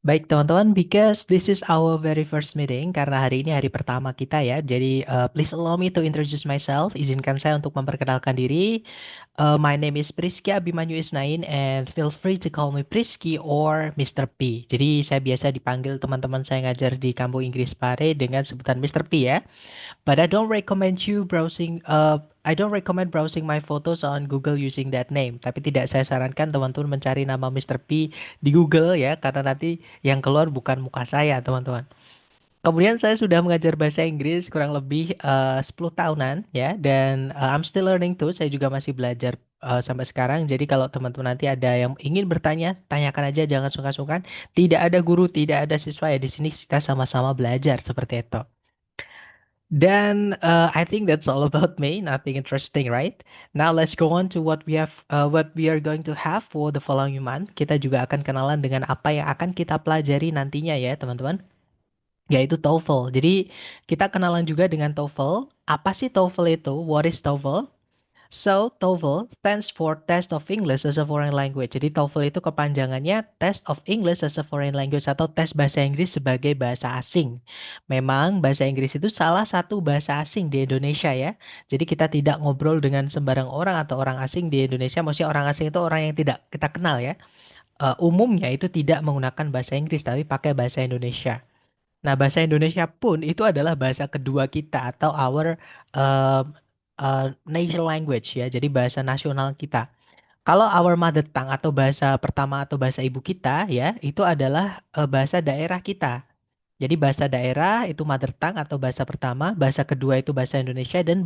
Baik teman-teman, because this is our very first meeting, karena hari ini hari pertama kita ya, jadi please allow me to introduce myself. Izinkan saya untuk memperkenalkan diri. My name is Priski Abimanyu Isnain, and feel free to call me Priski or Mr. P. Jadi saya biasa dipanggil teman-teman saya ngajar di kampung Inggris Pare dengan sebutan Mr. P ya. But I don't recommend browsing my photos on Google using that name. Tapi tidak saya sarankan teman-teman mencari nama Mr. P di Google ya, karena nanti yang keluar bukan muka saya, teman-teman. Kemudian saya sudah mengajar bahasa Inggris kurang lebih 10 tahunan ya, dan I'm still learning too. Saya juga masih belajar sampai sekarang. Jadi kalau teman-teman nanti ada yang ingin bertanya, tanyakan aja, jangan sungkan-sungkan. Tidak ada guru, tidak ada siswa ya, di sini kita sama-sama belajar seperti itu. Dan I think that's all about me. Nothing interesting, right? Now let's go on to what we are going to have for the following month. Kita juga akan kenalan dengan apa yang akan kita pelajari nantinya ya, teman-teman. Yaitu TOEFL. Jadi kita kenalan juga dengan TOEFL. Apa sih TOEFL itu? What is TOEFL? So, TOEFL stands for Test of English as a Foreign Language. Jadi TOEFL itu kepanjangannya Test of English as a Foreign Language atau tes bahasa Inggris sebagai bahasa asing. Memang bahasa Inggris itu salah satu bahasa asing di Indonesia ya. Jadi kita tidak ngobrol dengan sembarang orang atau orang asing di Indonesia. Maksudnya orang asing itu orang yang tidak kita kenal ya. Umumnya itu tidak menggunakan bahasa Inggris tapi pakai bahasa Indonesia. Nah, bahasa Indonesia pun itu adalah bahasa kedua kita atau our uh, national language ya. Jadi bahasa nasional kita. Kalau our mother tongue atau bahasa pertama atau bahasa ibu kita ya, itu adalah bahasa daerah kita. Jadi bahasa daerah itu mother tongue atau bahasa pertama, bahasa kedua itu bahasa Indonesia, dan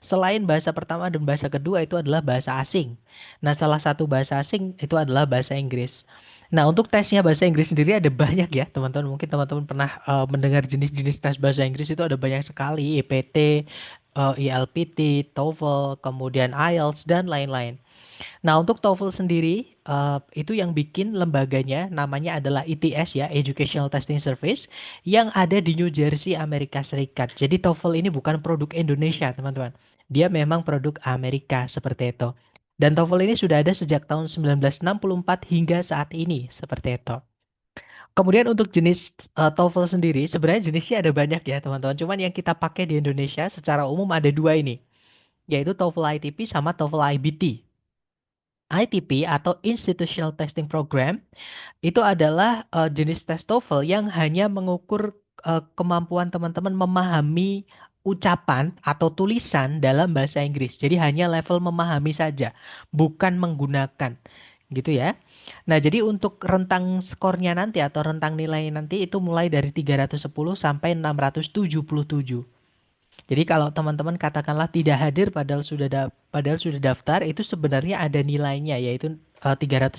selain bahasa pertama dan bahasa kedua itu adalah bahasa asing. Nah, salah satu bahasa asing itu adalah bahasa Inggris. Nah, untuk tesnya bahasa Inggris sendiri ada banyak ya, teman-teman. Mungkin teman-teman pernah mendengar jenis-jenis tes bahasa Inggris itu ada banyak sekali, EPT, IELTS, TOEFL, kemudian IELTS dan lain-lain. Nah, untuk TOEFL sendiri, itu yang bikin lembaganya namanya adalah ETS ya, Educational Testing Service, yang ada di New Jersey, Amerika Serikat. Jadi TOEFL ini bukan produk Indonesia, teman-teman. Dia memang produk Amerika, seperti itu. Dan TOEFL ini sudah ada sejak tahun 1964 hingga saat ini, seperti itu. Kemudian untuk jenis TOEFL sendiri, sebenarnya jenisnya ada banyak ya, teman-teman. Cuman yang kita pakai di Indonesia secara umum ada dua ini, yaitu TOEFL ITP sama TOEFL IBT. ITP atau Institutional Testing Program itu adalah jenis tes TOEFL yang hanya mengukur kemampuan teman-teman memahami ucapan atau tulisan dalam bahasa Inggris. Jadi hanya level memahami saja, bukan menggunakan. Gitu ya. Nah, jadi untuk rentang skornya nanti atau rentang nilai nanti itu mulai dari 310 sampai 677. Jadi kalau teman-teman katakanlah tidak hadir padahal sudah daftar, itu sebenarnya ada nilainya yaitu 310.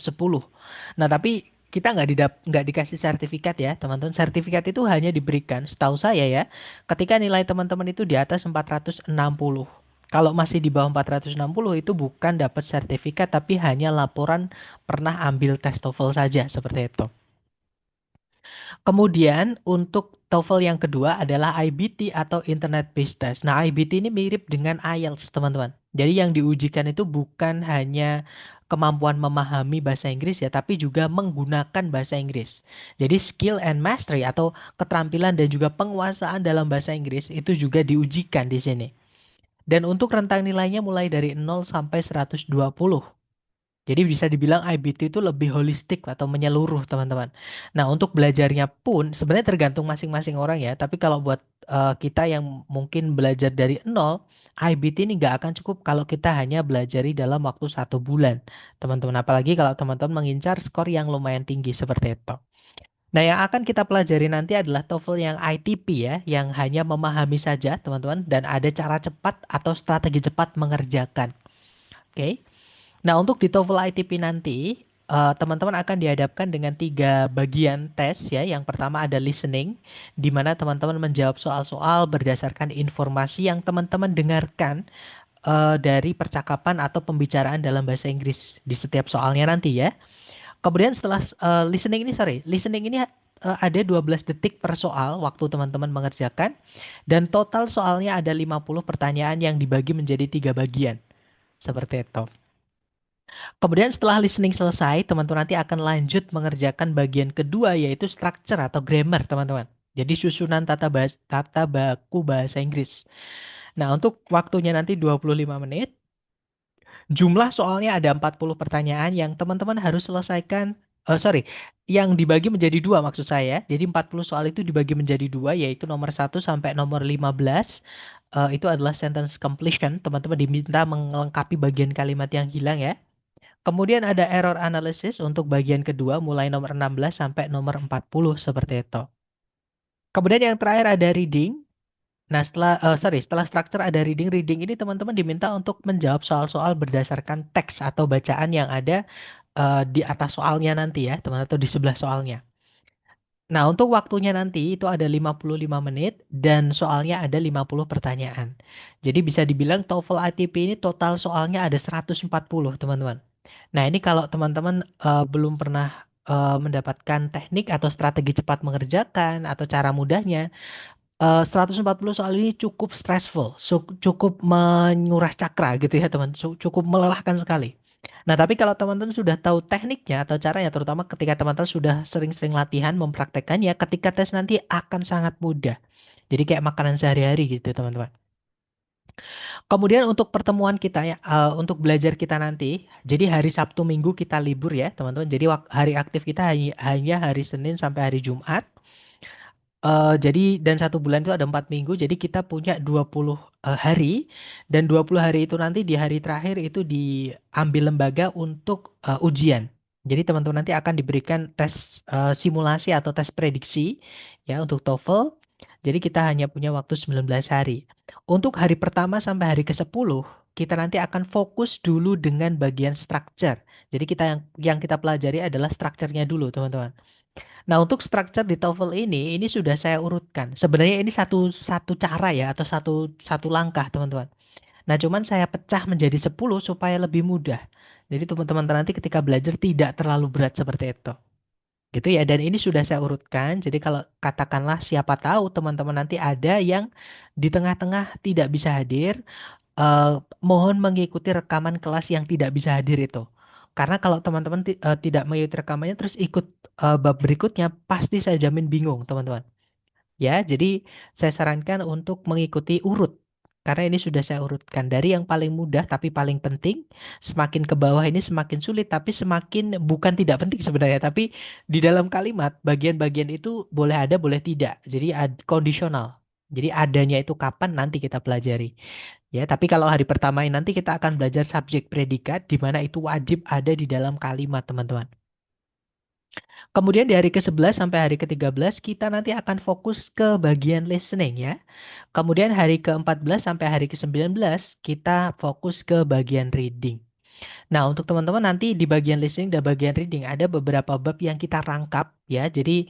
Nah, tapi kita nggak dikasih sertifikat ya, teman-teman. Sertifikat itu hanya diberikan setahu saya ya ketika nilai teman-teman itu di atas 460. Kalau masih di bawah 460 itu bukan dapat sertifikat tapi hanya laporan pernah ambil tes TOEFL saja seperti itu. Kemudian untuk TOEFL yang kedua adalah IBT atau Internet Based Test. Nah, IBT ini mirip dengan IELTS, teman-teman. Jadi yang diujikan itu bukan hanya kemampuan memahami bahasa Inggris ya, tapi juga menggunakan bahasa Inggris. Jadi skill and mastery atau keterampilan dan juga penguasaan dalam bahasa Inggris itu juga diujikan di sini. Dan untuk rentang nilainya mulai dari 0 sampai 120. Jadi bisa dibilang IBT itu lebih holistik atau menyeluruh, teman-teman. Nah, untuk belajarnya pun sebenarnya tergantung masing-masing orang ya. Tapi kalau buat kita yang mungkin belajar dari nol, IBT ini nggak akan cukup kalau kita hanya belajari dalam waktu 1 bulan, teman-teman. Apalagi kalau teman-teman mengincar skor yang lumayan tinggi seperti itu. Nah, yang akan kita pelajari nanti adalah TOEFL yang ITP ya, yang hanya memahami saja, teman-teman, dan ada cara cepat atau strategi cepat mengerjakan. Oke. Nah, untuk di TOEFL ITP nanti, teman-teman akan dihadapkan dengan 3 bagian tes ya. Yang pertama ada listening, di mana teman-teman menjawab soal-soal berdasarkan informasi yang teman-teman dengarkan dari percakapan atau pembicaraan dalam bahasa Inggris di setiap soalnya nanti ya. Kemudian setelah listening ini ada 12 detik per soal waktu teman-teman mengerjakan, dan total soalnya ada 50 pertanyaan yang dibagi menjadi 3 bagian. Seperti itu. Kemudian setelah listening selesai, teman-teman nanti akan lanjut mengerjakan bagian kedua yaitu structure atau grammar, teman-teman. Jadi susunan tata baku bahasa Inggris. Nah, untuk waktunya nanti 25 menit. Jumlah soalnya ada 40 pertanyaan yang teman-teman harus selesaikan. Sorry, yang dibagi menjadi dua maksud saya. Jadi 40 soal itu dibagi menjadi dua, yaitu nomor 1 sampai nomor 15. Itu adalah sentence completion. Teman-teman diminta melengkapi bagian kalimat yang hilang ya. Kemudian ada error analysis untuk bagian kedua, mulai nomor 16 sampai nomor 40 seperti itu. Kemudian yang terakhir ada reading. Nah, setelah structure ada reading. Reading ini teman-teman diminta untuk menjawab soal-soal berdasarkan teks atau bacaan yang ada di atas soalnya nanti ya, teman, atau di sebelah soalnya. Nah, untuk waktunya nanti itu ada 55 menit dan soalnya ada 50 pertanyaan. Jadi bisa dibilang TOEFL ITP ini total soalnya ada 140, teman-teman. Nah, ini kalau teman-teman belum pernah mendapatkan teknik atau strategi cepat mengerjakan atau cara mudahnya, 140 soal ini cukup stressful, cukup menguras cakra gitu ya teman, cukup melelahkan sekali. Nah, tapi kalau teman-teman sudah tahu tekniknya atau caranya, terutama ketika teman-teman sudah sering-sering latihan mempraktekannya, ketika tes nanti akan sangat mudah. Jadi kayak makanan sehari-hari gitu teman-teman. Kemudian untuk pertemuan kita ya, untuk belajar kita nanti, jadi hari Sabtu Minggu kita libur ya teman-teman. Jadi hari aktif kita hanya hari Senin sampai hari Jumat. Jadi dan 1 bulan itu ada 4 minggu, jadi kita punya 20 hari, dan 20 hari itu nanti di hari terakhir itu diambil lembaga untuk ujian. Jadi teman-teman nanti akan diberikan tes simulasi atau tes prediksi ya untuk TOEFL. Jadi kita hanya punya waktu 19 hari. Untuk hari pertama sampai hari ke-10 kita nanti akan fokus dulu dengan bagian structure. Jadi kita yang kita pelajari adalah strukturnya dulu, teman-teman. Nah, untuk structure di TOEFL ini sudah saya urutkan. Sebenarnya ini satu satu cara ya atau satu satu langkah, teman-teman. Nah, cuman saya pecah menjadi 10 supaya lebih mudah. Jadi teman-teman nanti ketika belajar tidak terlalu berat seperti itu. Gitu ya, dan ini sudah saya urutkan. Jadi kalau katakanlah siapa tahu teman-teman nanti ada yang di tengah-tengah tidak bisa hadir, eh, mohon mengikuti rekaman kelas yang tidak bisa hadir itu. Karena kalau teman-teman tidak mengikuti rekamannya terus ikut bab berikutnya, pasti saya jamin bingung, teman-teman. Ya, jadi saya sarankan untuk mengikuti urut. Karena ini sudah saya urutkan dari yang paling mudah tapi paling penting, semakin ke bawah ini semakin sulit tapi semakin bukan tidak penting sebenarnya, tapi di dalam kalimat bagian-bagian itu boleh ada boleh tidak. Jadi kondisional. Jadi adanya itu kapan nanti kita pelajari. Ya, tapi kalau hari pertama ini nanti kita akan belajar subjek predikat di mana itu wajib ada di dalam kalimat, teman-teman. Kemudian di hari ke-11 sampai hari ke-13 kita nanti akan fokus ke bagian listening ya. Kemudian hari ke-14 sampai hari ke-19 kita fokus ke bagian reading. Nah, untuk teman-teman nanti di bagian listening dan bagian reading ada beberapa bab yang kita rangkap ya. Jadi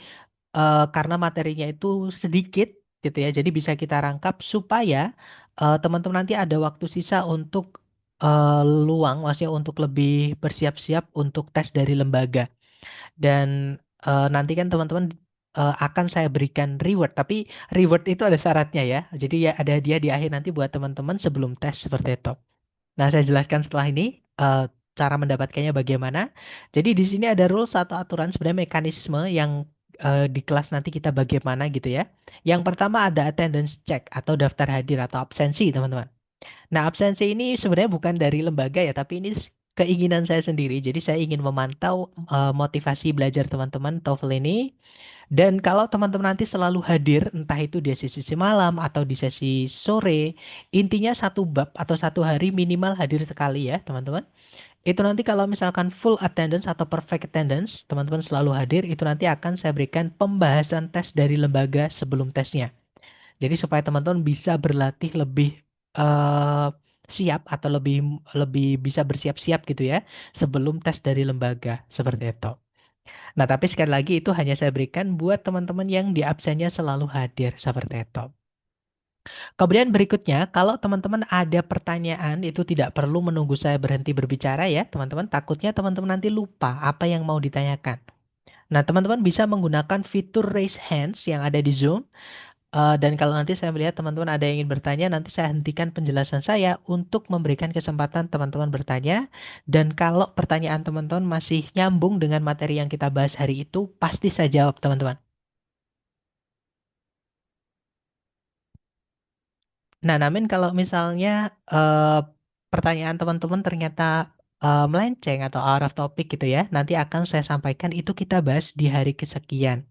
karena materinya itu sedikit gitu ya. Jadi bisa kita rangkap supaya teman-teman nanti ada waktu sisa untuk luang, maksudnya untuk lebih bersiap-siap untuk tes dari lembaga. Dan nanti kan teman-teman akan saya berikan reward, tapi reward itu ada syaratnya ya. Jadi ya ada hadiah di akhir nanti buat teman-teman sebelum tes seperti itu. Nah, saya jelaskan setelah ini cara mendapatkannya bagaimana. Jadi di sini ada rules atau aturan, sebenarnya mekanisme yang di kelas nanti kita bagaimana gitu ya. Yang pertama ada attendance check atau daftar hadir atau absensi, teman-teman. Nah, absensi ini sebenarnya bukan dari lembaga ya, tapi ini keinginan saya sendiri. Jadi saya ingin memantau motivasi belajar teman-teman TOEFL ini. Dan kalau teman-teman nanti selalu hadir, entah itu di sesi malam atau di sesi sore, intinya satu bab atau satu hari minimal hadir sekali ya, teman-teman. Itu nanti kalau misalkan full attendance atau perfect attendance, teman-teman selalu hadir, itu nanti akan saya berikan pembahasan tes dari lembaga sebelum tesnya. Jadi supaya teman-teman bisa berlatih lebih eh, siap atau lebih lebih bisa bersiap-siap gitu ya sebelum tes dari lembaga seperti itu. Nah, tapi sekali lagi itu hanya saya berikan buat teman-teman yang di absennya selalu hadir seperti itu. Kemudian berikutnya, kalau teman-teman ada pertanyaan itu tidak perlu menunggu saya berhenti berbicara ya, teman-teman. Takutnya teman-teman nanti lupa apa yang mau ditanyakan. Nah, teman-teman bisa menggunakan fitur raise hands yang ada di Zoom. Dan kalau nanti saya melihat teman-teman ada yang ingin bertanya, nanti saya hentikan penjelasan saya untuk memberikan kesempatan teman-teman bertanya. Dan kalau pertanyaan teman-teman masih nyambung dengan materi yang kita bahas hari itu, pasti saya jawab, teman-teman. Nah, namun kalau misalnya eh, pertanyaan teman-teman ternyata melenceng atau out of topic gitu ya, nanti akan saya sampaikan itu kita bahas di hari kesekian.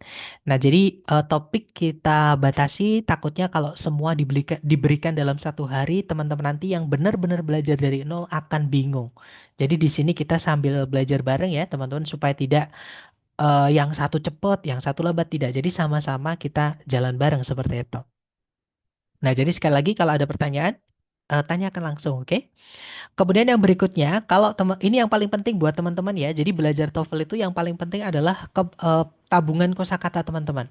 Nah, jadi topik kita batasi takutnya kalau semua diberikan dalam satu hari, teman-teman nanti yang benar-benar belajar dari nol akan bingung. Jadi di sini kita sambil belajar bareng ya, teman-teman, supaya tidak yang satu cepet, yang satu lambat tidak. Jadi sama-sama kita jalan bareng seperti itu. Nah, jadi sekali lagi kalau ada pertanyaan, tanyakan langsung, oke? Kemudian yang berikutnya, kalau teman ini yang paling penting buat teman-teman ya. Jadi belajar TOEFL itu yang paling penting adalah tabungan kosakata teman-teman.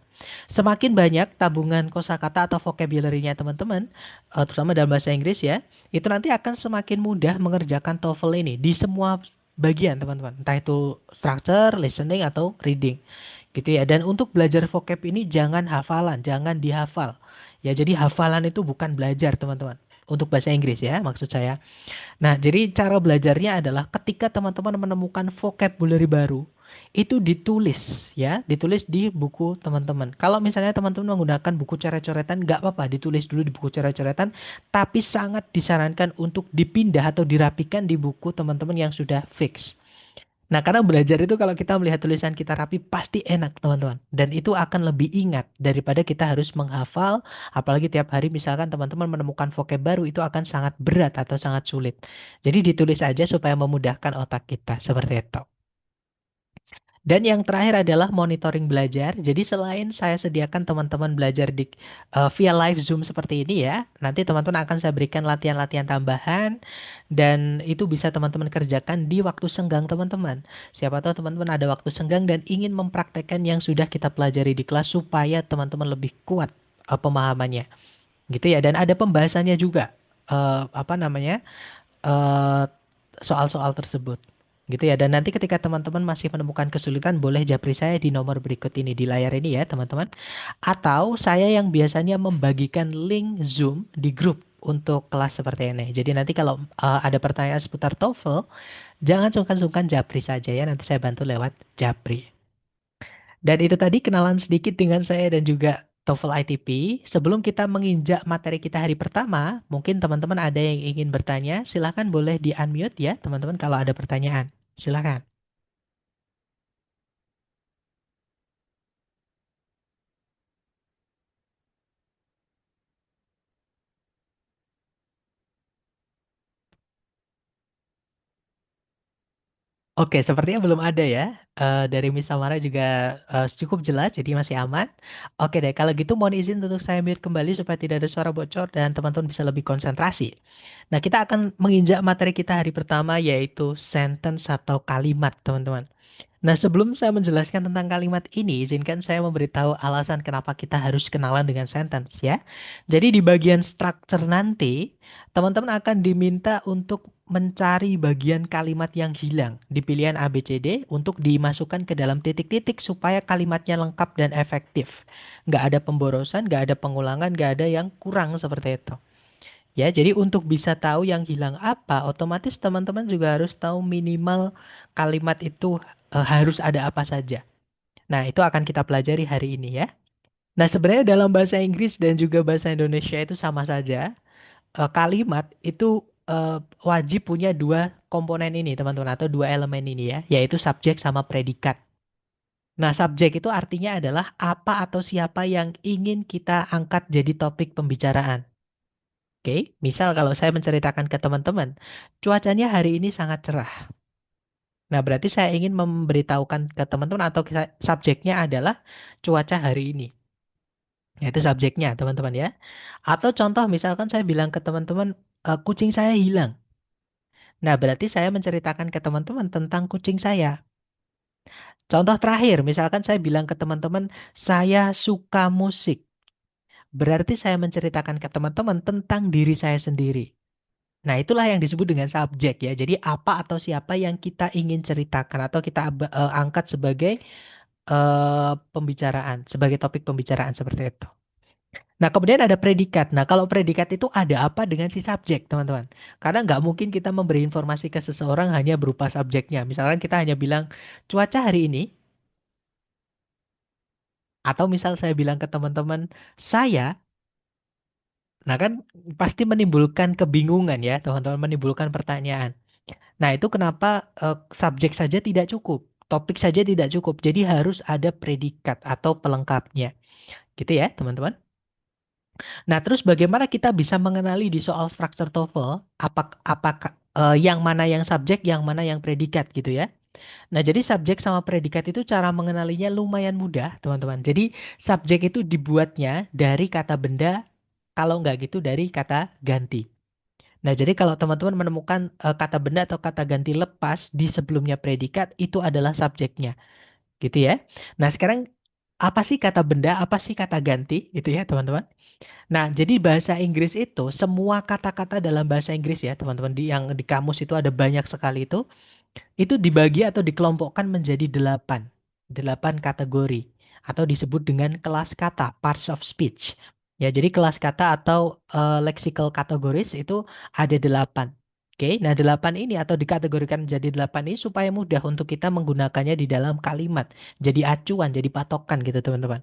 Semakin banyak tabungan kosakata atau vocabulary-nya teman-teman, terutama dalam bahasa Inggris ya, itu nanti akan semakin mudah mengerjakan TOEFL ini di semua bagian teman-teman. Entah itu structure, listening atau reading. Gitu ya. Dan untuk belajar vocab ini jangan hafalan, jangan dihafal. Ya, jadi hafalan itu bukan belajar, teman-teman. Untuk bahasa Inggris ya, maksud saya. Nah, jadi cara belajarnya adalah ketika teman-teman menemukan vocabulary baru, itu ditulis ya, ditulis di buku teman-teman. Kalau misalnya teman-teman menggunakan buku coret-coretan, nggak apa-apa, ditulis dulu di buku coret-coretan, tapi sangat disarankan untuk dipindah atau dirapikan di buku teman-teman yang sudah fix. Nah, karena belajar itu kalau kita melihat tulisan kita rapi, pasti enak, teman-teman. Dan itu akan lebih ingat daripada kita harus menghafal, apalagi tiap hari misalkan teman-teman menemukan vocab baru, itu akan sangat berat atau sangat sulit. Jadi ditulis aja supaya memudahkan otak kita, seperti itu. Dan yang terakhir adalah monitoring belajar. Jadi selain saya sediakan teman-teman belajar via live Zoom seperti ini ya, nanti teman-teman akan saya berikan latihan-latihan tambahan dan itu bisa teman-teman kerjakan di waktu senggang teman-teman. Siapa tahu teman-teman ada waktu senggang dan ingin mempraktekkan yang sudah kita pelajari di kelas supaya teman-teman lebih kuat pemahamannya. Gitu ya. Dan ada pembahasannya juga. Apa namanya? eh, Soal-soal tersebut. Gitu ya. Dan nanti ketika teman-teman masih menemukan kesulitan, boleh japri saya di nomor berikut ini di layar ini ya, teman-teman. Atau saya yang biasanya membagikan link Zoom di grup untuk kelas seperti ini. Jadi nanti kalau ada pertanyaan seputar TOEFL, jangan sungkan-sungkan japri saja ya. Nanti saya bantu lewat japri. Dan itu tadi kenalan sedikit dengan saya dan juga TOEFL ITP. Sebelum kita menginjak materi kita hari pertama, mungkin teman-teman ada yang ingin bertanya, silahkan boleh di-unmute ya, teman-teman kalau ada pertanyaan. Silahkan. Oke, sepertinya belum ada ya. Dari Miss Samara juga cukup jelas, jadi masih aman. Oke deh, kalau gitu mohon izin untuk saya mute kembali supaya tidak ada suara bocor dan teman-teman bisa lebih konsentrasi. Nah, kita akan menginjak materi kita hari pertama yaitu sentence atau kalimat, teman-teman. Nah, sebelum saya menjelaskan tentang kalimat ini, izinkan saya memberitahu alasan kenapa kita harus kenalan dengan sentence ya. Jadi di bagian structure nanti, teman-teman akan diminta untuk mencari bagian kalimat yang hilang di pilihan A, B, C, D untuk dimasukkan ke dalam titik-titik supaya kalimatnya lengkap dan efektif. Nggak ada pemborosan, nggak ada pengulangan, nggak ada yang kurang seperti itu. Ya, jadi untuk bisa tahu yang hilang apa, otomatis teman-teman juga harus tahu minimal kalimat itu harus ada apa saja. Nah, itu akan kita pelajari hari ini ya. Nah, sebenarnya dalam bahasa Inggris dan juga bahasa Indonesia itu sama saja. Kalimat itu wajib punya dua komponen ini, teman-teman, atau dua elemen ini ya, yaitu subjek sama predikat. Nah, subjek itu artinya adalah apa atau siapa yang ingin kita angkat jadi topik pembicaraan. Oke, misal kalau saya menceritakan ke teman-teman, cuacanya hari ini sangat cerah. Nah, berarti saya ingin memberitahukan ke teman-teman atau subjeknya adalah cuaca hari ini. Yaitu subjeknya, teman-teman ya. Atau contoh misalkan saya bilang ke teman-teman, kucing saya hilang. Nah, berarti saya menceritakan ke teman-teman tentang kucing saya. Contoh terakhir, misalkan saya bilang ke teman-teman, saya suka musik. Berarti saya menceritakan ke teman-teman tentang diri saya sendiri. Nah, itulah yang disebut dengan subjek ya. Jadi apa atau siapa yang kita ingin ceritakan atau kita angkat sebagai pembicaraan, sebagai topik pembicaraan seperti itu. Nah, kemudian ada predikat. Nah, kalau predikat itu ada apa dengan si subjek, teman-teman? Karena nggak mungkin kita memberi informasi ke seseorang hanya berupa subjeknya. Misalkan kita hanya bilang, cuaca hari ini, atau misal saya bilang ke teman-teman, saya, nah kan pasti menimbulkan kebingungan ya, teman-teman, menimbulkan pertanyaan. Nah, itu kenapa subjek saja tidak cukup, topik saja tidak cukup. Jadi harus ada predikat atau pelengkapnya. Gitu ya, teman-teman. Nah, terus bagaimana kita bisa mengenali di soal structure TOEFL apakah yang mana yang subjek, yang mana yang predikat gitu ya. Nah, jadi subjek sama predikat itu cara mengenalinya lumayan mudah, teman-teman. Jadi subjek itu dibuatnya dari kata benda, kalau nggak gitu dari kata ganti. Nah, jadi kalau teman-teman menemukan kata benda atau kata ganti lepas di sebelumnya predikat, itu adalah subjeknya, gitu ya. Nah, sekarang apa sih kata benda, apa sih kata ganti, gitu ya, teman-teman? Nah, jadi bahasa Inggris itu semua kata-kata dalam bahasa Inggris ya, teman-teman, yang di kamus itu ada banyak sekali itu dibagi atau dikelompokkan menjadi delapan kategori atau disebut dengan kelas kata, parts of speech. Ya, jadi kelas kata atau lexical categories itu ada delapan. Oke, nah delapan ini atau dikategorikan menjadi delapan ini supaya mudah untuk kita menggunakannya di dalam kalimat, jadi acuan, jadi patokan gitu teman-teman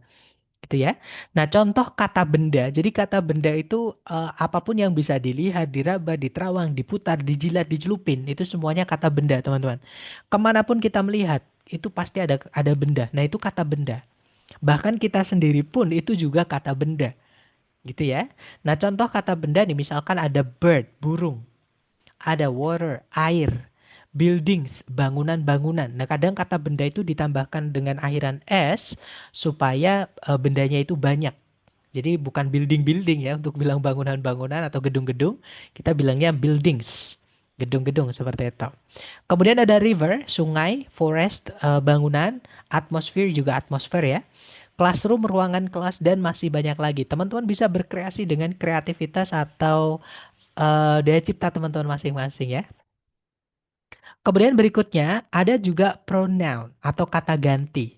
gitu ya. Nah, contoh kata benda. Jadi kata benda itu apapun yang bisa dilihat, diraba, diterawang, diputar, dijilat, dicelupin, itu semuanya kata benda, teman-teman. Kemanapun kita melihat, itu pasti ada benda. Nah, itu kata benda. Bahkan kita sendiri pun itu juga kata benda, gitu ya. Nah, contoh kata benda nih, misalkan ada bird, burung, ada water, air, buildings, bangunan-bangunan. Nah, kadang kata benda itu ditambahkan dengan akhiran s supaya bendanya itu banyak. Jadi bukan building-building ya untuk bilang bangunan-bangunan atau gedung-gedung, kita bilangnya buildings. Gedung-gedung seperti itu. Kemudian ada river, sungai, forest, bangunan, atmosfer juga atmosfer ya. Classroom, ruangan kelas dan masih banyak lagi. Teman-teman bisa berkreasi dengan kreativitas atau daya cipta teman-teman masing-masing ya. Kemudian berikutnya ada juga pronoun atau kata ganti.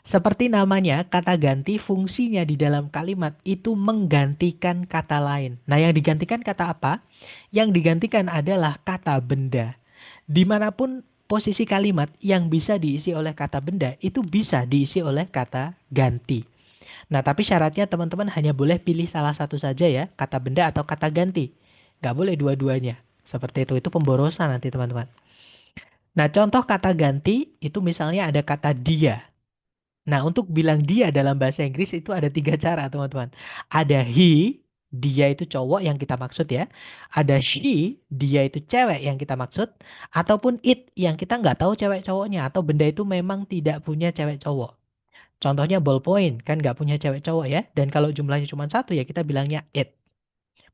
Seperti namanya, kata ganti fungsinya di dalam kalimat itu menggantikan kata lain. Nah, yang digantikan kata apa? Yang digantikan adalah kata benda. Dimanapun posisi kalimat yang bisa diisi oleh kata benda, itu bisa diisi oleh kata ganti. Nah, tapi syaratnya teman-teman hanya boleh pilih salah satu saja ya, kata benda atau kata ganti. Nggak boleh dua-duanya. Seperti itu pemborosan nanti teman-teman. Nah, contoh kata ganti itu misalnya ada kata dia. Nah, untuk bilang dia dalam bahasa Inggris itu ada tiga cara, teman-teman. Ada he, dia itu cowok yang kita maksud ya. Ada she, dia itu cewek yang kita maksud. Ataupun it, yang kita nggak tahu cewek cowoknya. Atau benda itu memang tidak punya cewek cowok. Contohnya ballpoint, kan nggak punya cewek cowok ya. Dan kalau jumlahnya cuma satu ya kita bilangnya it.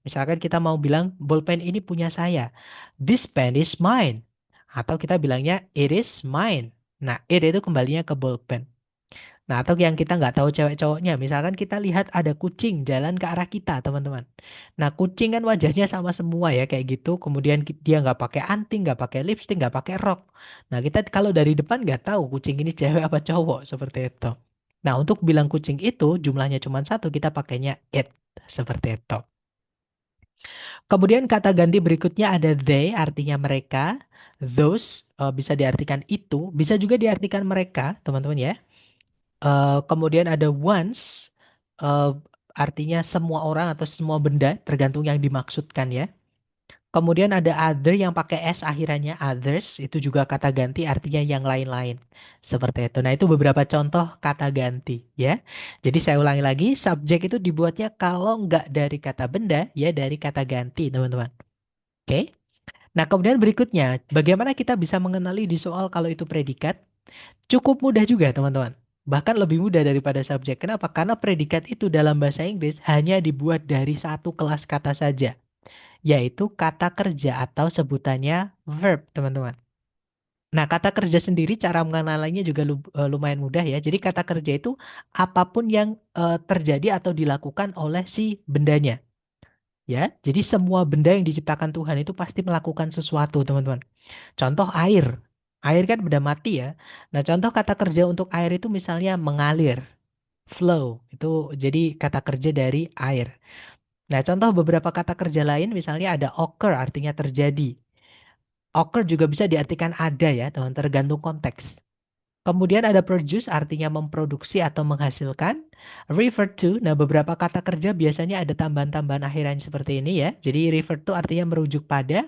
Misalkan kita mau bilang bolpen ini punya saya. This pen is mine. Atau kita bilangnya it is mine. Nah, it itu kembalinya ke bolpen. Nah, atau yang kita nggak tahu cewek cowoknya. Misalkan kita lihat ada kucing jalan ke arah kita, teman-teman. Nah, kucing kan wajahnya sama semua ya, kayak gitu. Kemudian dia nggak pakai anting, nggak pakai lipstick, nggak pakai rok. Nah, kita kalau dari depan nggak tahu kucing ini cewek apa cowok, seperti itu. Nah, untuk bilang kucing itu jumlahnya cuma satu, kita pakainya it. Seperti itu. Kemudian kata ganti berikutnya ada they, artinya mereka. Those bisa diartikan itu, bisa juga diartikan mereka, teman-teman ya. Kemudian ada once, eh, artinya semua orang atau semua benda, tergantung yang dimaksudkan ya. Kemudian ada other yang pakai s akhirannya, others, itu juga kata ganti artinya yang lain-lain. Seperti itu. Nah, itu beberapa contoh kata ganti ya. Jadi saya ulangi lagi, subjek itu dibuatnya kalau nggak dari kata benda, ya dari kata ganti, teman-teman. Oke. Nah, kemudian berikutnya, bagaimana kita bisa mengenali di soal kalau itu predikat? Cukup mudah juga, teman-teman. Bahkan lebih mudah daripada subjek. Kenapa? Karena predikat itu dalam bahasa Inggris hanya dibuat dari satu kelas kata saja, yaitu kata kerja atau sebutannya verb, teman-teman. Nah, kata kerja sendiri cara mengenalinya juga lumayan mudah ya. Jadi kata kerja itu apapun yang terjadi atau dilakukan oleh si bendanya, ya. Jadi semua benda yang diciptakan Tuhan itu pasti melakukan sesuatu, teman-teman. Contoh air. Air kan benda mati ya. Nah, contoh kata kerja untuk air itu misalnya mengalir. Flow itu jadi kata kerja dari air. Nah, contoh beberapa kata kerja lain misalnya ada occur artinya terjadi. Occur juga bisa diartikan ada ya, teman, tergantung konteks. Kemudian ada produce artinya memproduksi atau menghasilkan. Refer to, nah beberapa kata kerja biasanya ada tambahan-tambahan akhiran seperti ini ya. Jadi refer to artinya merujuk pada.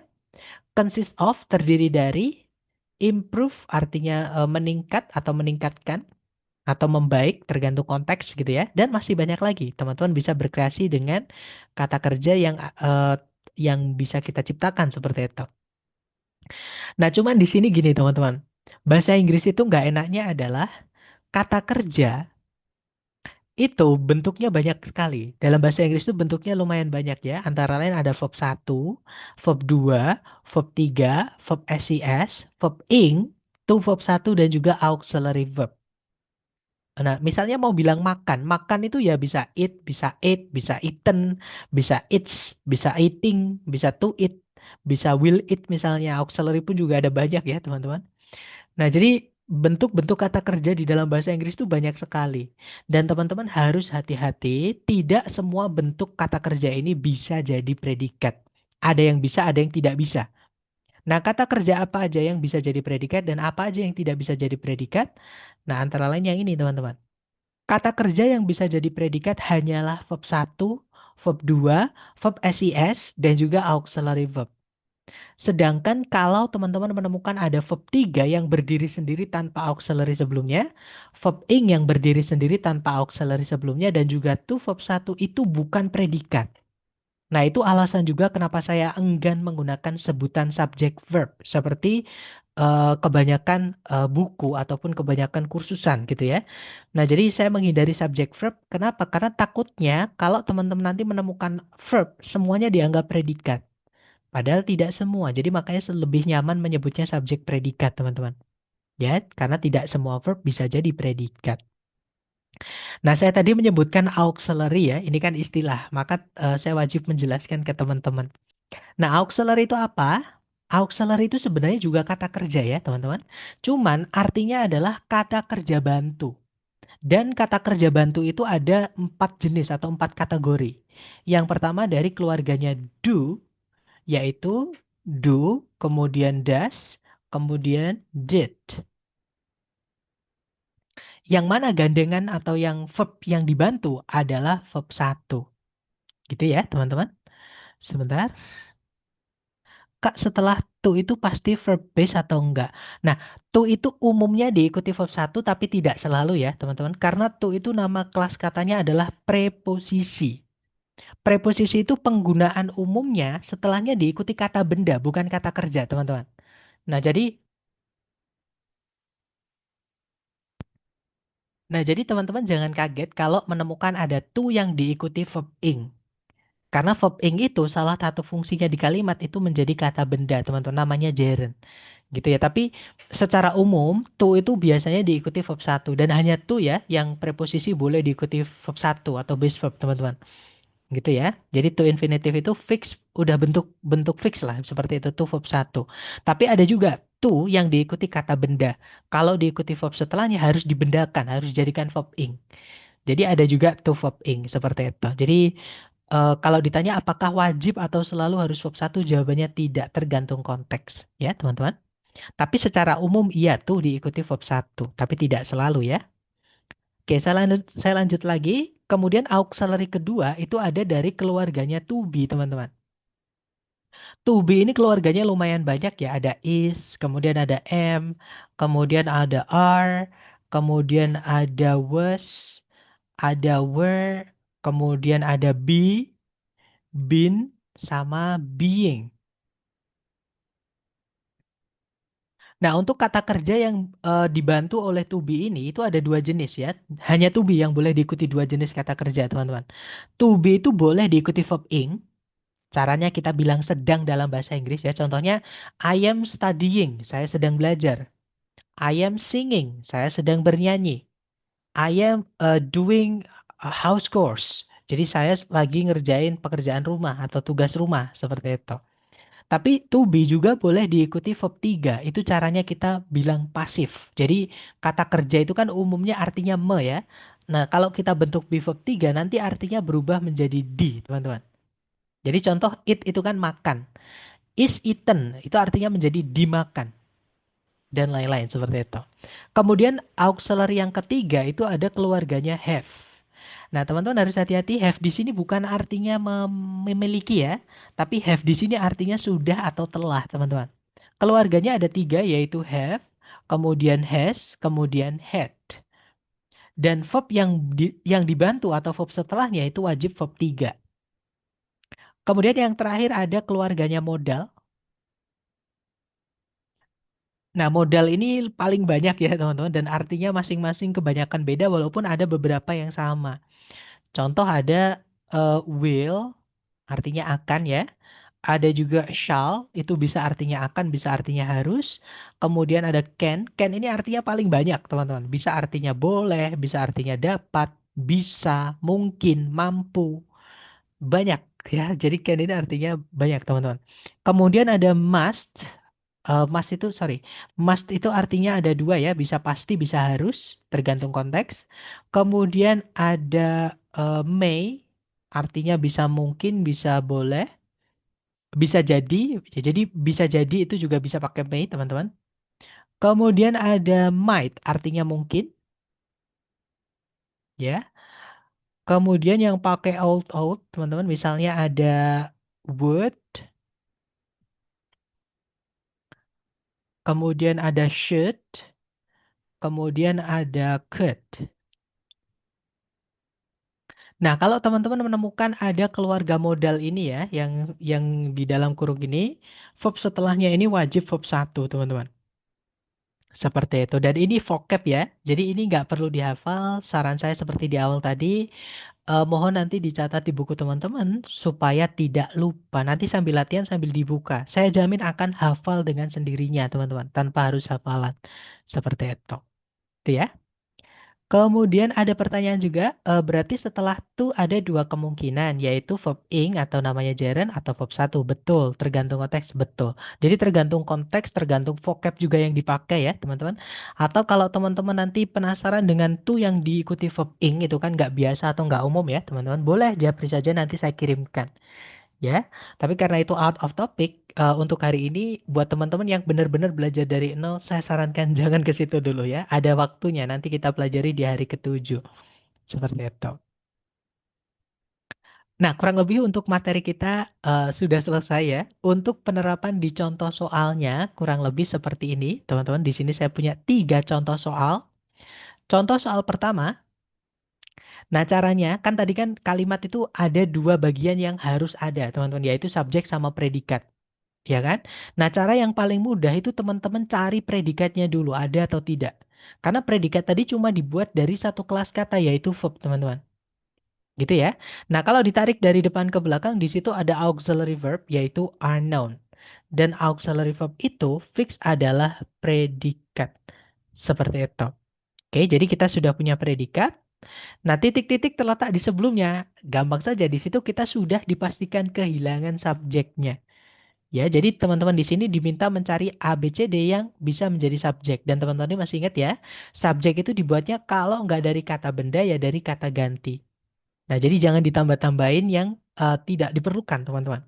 Consist of terdiri dari. Improve artinya meningkat atau meningkatkan atau membaik tergantung konteks gitu ya. Dan masih banyak lagi. Teman-teman bisa berkreasi dengan kata kerja yang bisa kita ciptakan seperti itu. Nah, cuman di sini gini teman-teman. Bahasa Inggris itu nggak enaknya adalah kata kerja itu bentuknya banyak sekali. Dalam bahasa Inggris itu bentuknya lumayan banyak ya. Antara lain ada verb satu, verb 2, verb 3, verb SES, verb ing, to verb satu dan juga auxiliary verb. Nah, misalnya mau bilang makan, makan itu ya bisa eat, bisa eaten, bisa eats, bisa eating, bisa to eat, bisa will eat misalnya. Auxiliary pun juga ada banyak ya, teman-teman. Nah, jadi bentuk-bentuk kata kerja di dalam bahasa Inggris itu banyak sekali. Dan teman-teman harus hati-hati, tidak semua bentuk kata kerja ini bisa jadi predikat. Ada yang bisa, ada yang tidak bisa. Nah, kata kerja apa aja yang bisa jadi predikat dan apa aja yang tidak bisa jadi predikat? Nah, antara lain yang ini, teman-teman. Kata kerja yang bisa jadi predikat hanyalah verb satu, verb 2, verb SES, dan juga auxiliary verb. Sedangkan kalau teman-teman menemukan ada verb 3 yang berdiri sendiri tanpa auxiliary sebelumnya, verb ing yang berdiri sendiri tanpa auxiliary sebelumnya, dan juga to verb satu itu bukan predikat. Nah, itu alasan juga kenapa saya enggan menggunakan sebutan subject verb seperti kebanyakan buku ataupun kebanyakan kursusan gitu ya. Nah, jadi saya menghindari subject verb. Kenapa? Karena takutnya kalau teman-teman nanti menemukan verb semuanya dianggap predikat. Padahal tidak semua. Jadi makanya lebih nyaman menyebutnya subjek predikat, teman-teman. Ya, karena tidak semua verb bisa jadi predikat. Nah, saya tadi menyebutkan auxiliary ya. Ini kan istilah. Maka saya wajib menjelaskan ke teman-teman. Nah, auxiliary itu apa? Auxiliary itu sebenarnya juga kata kerja ya, teman-teman. Cuman artinya adalah kata kerja bantu. Dan kata kerja bantu itu ada 4 jenis atau 4 kategori. Yang pertama dari keluarganya do, yaitu do, kemudian does, kemudian did. Yang mana gandengan atau yang verb yang dibantu adalah verb satu. Gitu ya, teman-teman. Sebentar. Kak, setelah to itu pasti verb base atau enggak? Nah, to itu umumnya diikuti verb satu tapi tidak selalu ya, teman-teman. Karena to itu nama kelas katanya adalah preposisi. Preposisi itu penggunaan umumnya setelahnya diikuti kata benda, bukan kata kerja, teman-teman. Nah, jadi teman-teman jangan kaget kalau menemukan ada to yang diikuti verb ing. Karena verb ing itu salah satu fungsinya di kalimat itu menjadi kata benda, teman-teman, namanya gerund. Gitu ya. Tapi secara umum to itu biasanya diikuti verb satu dan hanya to ya yang preposisi boleh diikuti verb satu atau base verb, teman-teman. Gitu ya. Jadi to infinitive itu fix, udah bentuk bentuk fix lah seperti itu to verb satu. Tapi ada juga to yang diikuti kata benda. Kalau diikuti verb setelahnya harus dibendakan, harus jadikan verb ing. Jadi ada juga to verb ing seperti itu. Jadi kalau ditanya apakah wajib atau selalu harus verb satu, jawabannya tidak, tergantung konteks ya, teman-teman. Tapi secara umum iya tuh diikuti verb satu, tapi tidak selalu ya. Oke, saya lanjut lagi. Kemudian auxiliary kedua itu ada dari keluarganya to be, teman-teman. To be ini keluarganya lumayan banyak ya. Ada is, kemudian ada am, kemudian ada are, kemudian ada was, ada were, kemudian ada be, been, sama being. Nah, untuk kata kerja yang dibantu oleh to be ini itu ada 2 jenis ya. Hanya to be yang boleh diikuti 2 jenis kata kerja, teman-teman. To be itu boleh diikuti verb ing. Caranya kita bilang sedang dalam bahasa Inggris ya. Contohnya, I am studying, saya sedang belajar. I am singing, saya sedang bernyanyi. I am doing a house chores. Jadi saya lagi ngerjain pekerjaan rumah atau tugas rumah seperti itu. Tapi to be juga boleh diikuti verb 3. Itu caranya kita bilang pasif. Jadi kata kerja itu kan umumnya artinya me ya. Nah, kalau kita bentuk be verb 3 nanti artinya berubah menjadi di, teman-teman. Jadi contoh eat itu kan makan. Is eaten itu artinya menjadi dimakan dan lain-lain seperti itu. Kemudian auxiliary yang ketiga itu ada keluarganya have. Nah, teman-teman harus hati-hati, have di sini bukan artinya memiliki ya, tapi have di sini artinya sudah atau telah, teman-teman. Keluarganya ada tiga, yaitu have, kemudian has, kemudian had. Dan verb yang dibantu atau verb setelahnya itu wajib verb 3. Kemudian yang terakhir ada keluarganya modal. Nah, modal ini paling banyak ya, teman-teman, dan artinya masing-masing kebanyakan beda walaupun ada beberapa yang sama. Contoh ada will, artinya akan ya. Ada juga shall, itu bisa artinya akan, bisa artinya harus. Kemudian ada can ini artinya paling banyak, teman-teman. Bisa artinya boleh, bisa artinya dapat, bisa, mungkin, mampu. Banyak ya. Jadi can ini artinya banyak, teman-teman. Kemudian ada must. Must itu, sorry. Must itu artinya ada dua ya. Bisa pasti, bisa harus. Tergantung konteks. Kemudian ada may. Artinya bisa mungkin, bisa boleh. Bisa jadi, ya, jadi bisa jadi itu juga bisa pakai may, teman-teman. Kemudian ada might, artinya mungkin, ya. Kemudian yang pakai out, teman-teman, misalnya ada would, kemudian ada should, kemudian ada could. Nah, kalau teman-teman menemukan ada keluarga modal ini ya, yang di dalam kurung ini, verb setelahnya ini wajib verb satu, teman-teman. Seperti itu. Dan ini vocab ya. Jadi ini nggak perlu dihafal. Saran saya seperti di awal tadi, mohon nanti dicatat di buku teman-teman supaya tidak lupa. Nanti sambil latihan sambil dibuka. Saya jamin akan hafal dengan sendirinya, teman-teman, tanpa harus hafalan. Seperti itu. Itu ya. Kemudian ada pertanyaan juga, berarti setelah to ada dua kemungkinan, yaitu verb ing atau namanya gerund atau verb satu. Betul, tergantung konteks, betul. Jadi tergantung konteks, tergantung vocab juga yang dipakai ya, teman-teman. Atau kalau teman-teman nanti penasaran dengan to yang diikuti verb ing, itu kan nggak biasa atau nggak umum ya, teman-teman. Boleh japri saja nanti saya kirimkan. Ya, tapi karena itu out of topic, untuk hari ini buat teman-teman yang benar-benar belajar dari nol, saya sarankan jangan ke situ dulu ya. Ada waktunya, nanti kita pelajari di hari ketujuh. Seperti itu. Nah, kurang lebih untuk materi kita sudah selesai ya. Untuk penerapan di contoh soalnya, kurang lebih seperti ini. Teman-teman, di sini saya punya 3 contoh soal. Contoh soal pertama, nah caranya, kan tadi kan kalimat itu ada dua bagian yang harus ada, teman-teman, yaitu subjek sama predikat. Ya kan? Nah, cara yang paling mudah itu teman-teman cari predikatnya dulu, ada atau tidak. Karena predikat tadi cuma dibuat dari satu kelas kata, yaitu verb, teman-teman. Gitu ya. Nah, kalau ditarik dari depan ke belakang, di situ ada auxiliary verb, yaitu are noun. Dan auxiliary verb itu fix adalah predikat. Seperti itu. Oke, jadi kita sudah punya predikat. Nah, titik-titik terletak di sebelumnya. Gampang saja, di situ kita sudah dipastikan kehilangan subjeknya. Ya, jadi teman-teman di sini diminta mencari A, B, C, D yang bisa menjadi subjek. Dan teman-teman ini masih ingat ya, subjek itu dibuatnya kalau nggak dari kata benda ya dari kata ganti. Nah, jadi jangan ditambah-tambahin yang tidak diperlukan, teman-teman.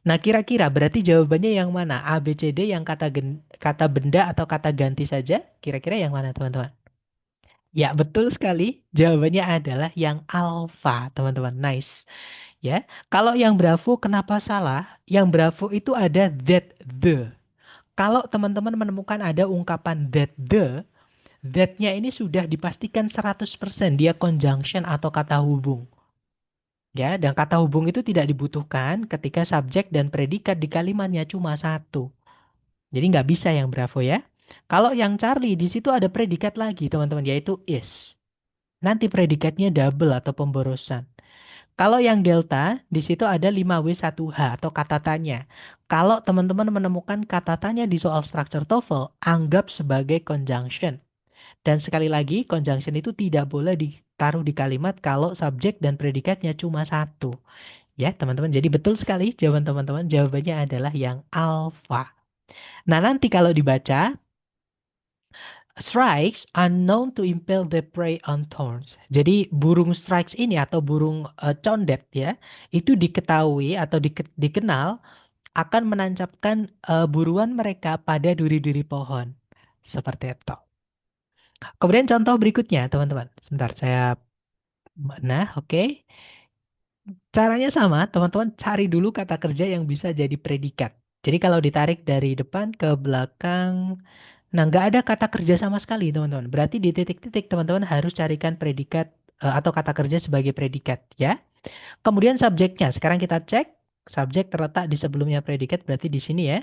Nah, kira-kira berarti jawabannya yang mana? A, B, C, D yang kata benda atau kata ganti saja? Kira-kira yang mana, teman-teman? Ya, betul sekali. Jawabannya adalah yang alfa, teman-teman. Nice. Ya, kalau yang Bravo kenapa salah? Yang Bravo itu ada that the. Kalau teman-teman menemukan ada ungkapan that-nya ini sudah dipastikan 100% dia conjunction atau kata hubung. Ya, dan kata hubung itu tidak dibutuhkan ketika subjek dan predikat di kalimatnya cuma satu. Jadi nggak bisa yang Bravo ya. Kalau yang Charlie di situ ada predikat lagi teman-teman yaitu is. Nanti predikatnya double atau pemborosan. Kalau yang delta, di situ ada 5W1H atau kata tanya. Kalau teman-teman menemukan kata tanya di soal structure TOEFL, anggap sebagai conjunction. Dan sekali lagi, conjunction itu tidak boleh ditaruh di kalimat kalau subjek dan predikatnya cuma satu. Ya, teman-teman. Jadi betul sekali jawaban teman-teman. Jawabannya adalah yang alpha. Nah, nanti kalau dibaca, strikes are known to impale the prey on thorns. Jadi burung strikes ini atau burung condet ya, itu diketahui atau dikenal akan menancapkan buruan mereka pada duri-duri pohon. Seperti itu. Kemudian contoh berikutnya, teman-teman. Sebentar, Nah, oke. Caranya sama, teman-teman cari dulu kata kerja yang bisa jadi predikat. Jadi kalau ditarik dari depan ke belakang, nah nggak ada kata kerja sama sekali, teman-teman. Berarti di titik-titik teman-teman harus carikan predikat atau kata kerja sebagai predikat, ya. Kemudian subjeknya, sekarang kita cek. Subjek terletak di sebelumnya predikat, berarti di sini ya.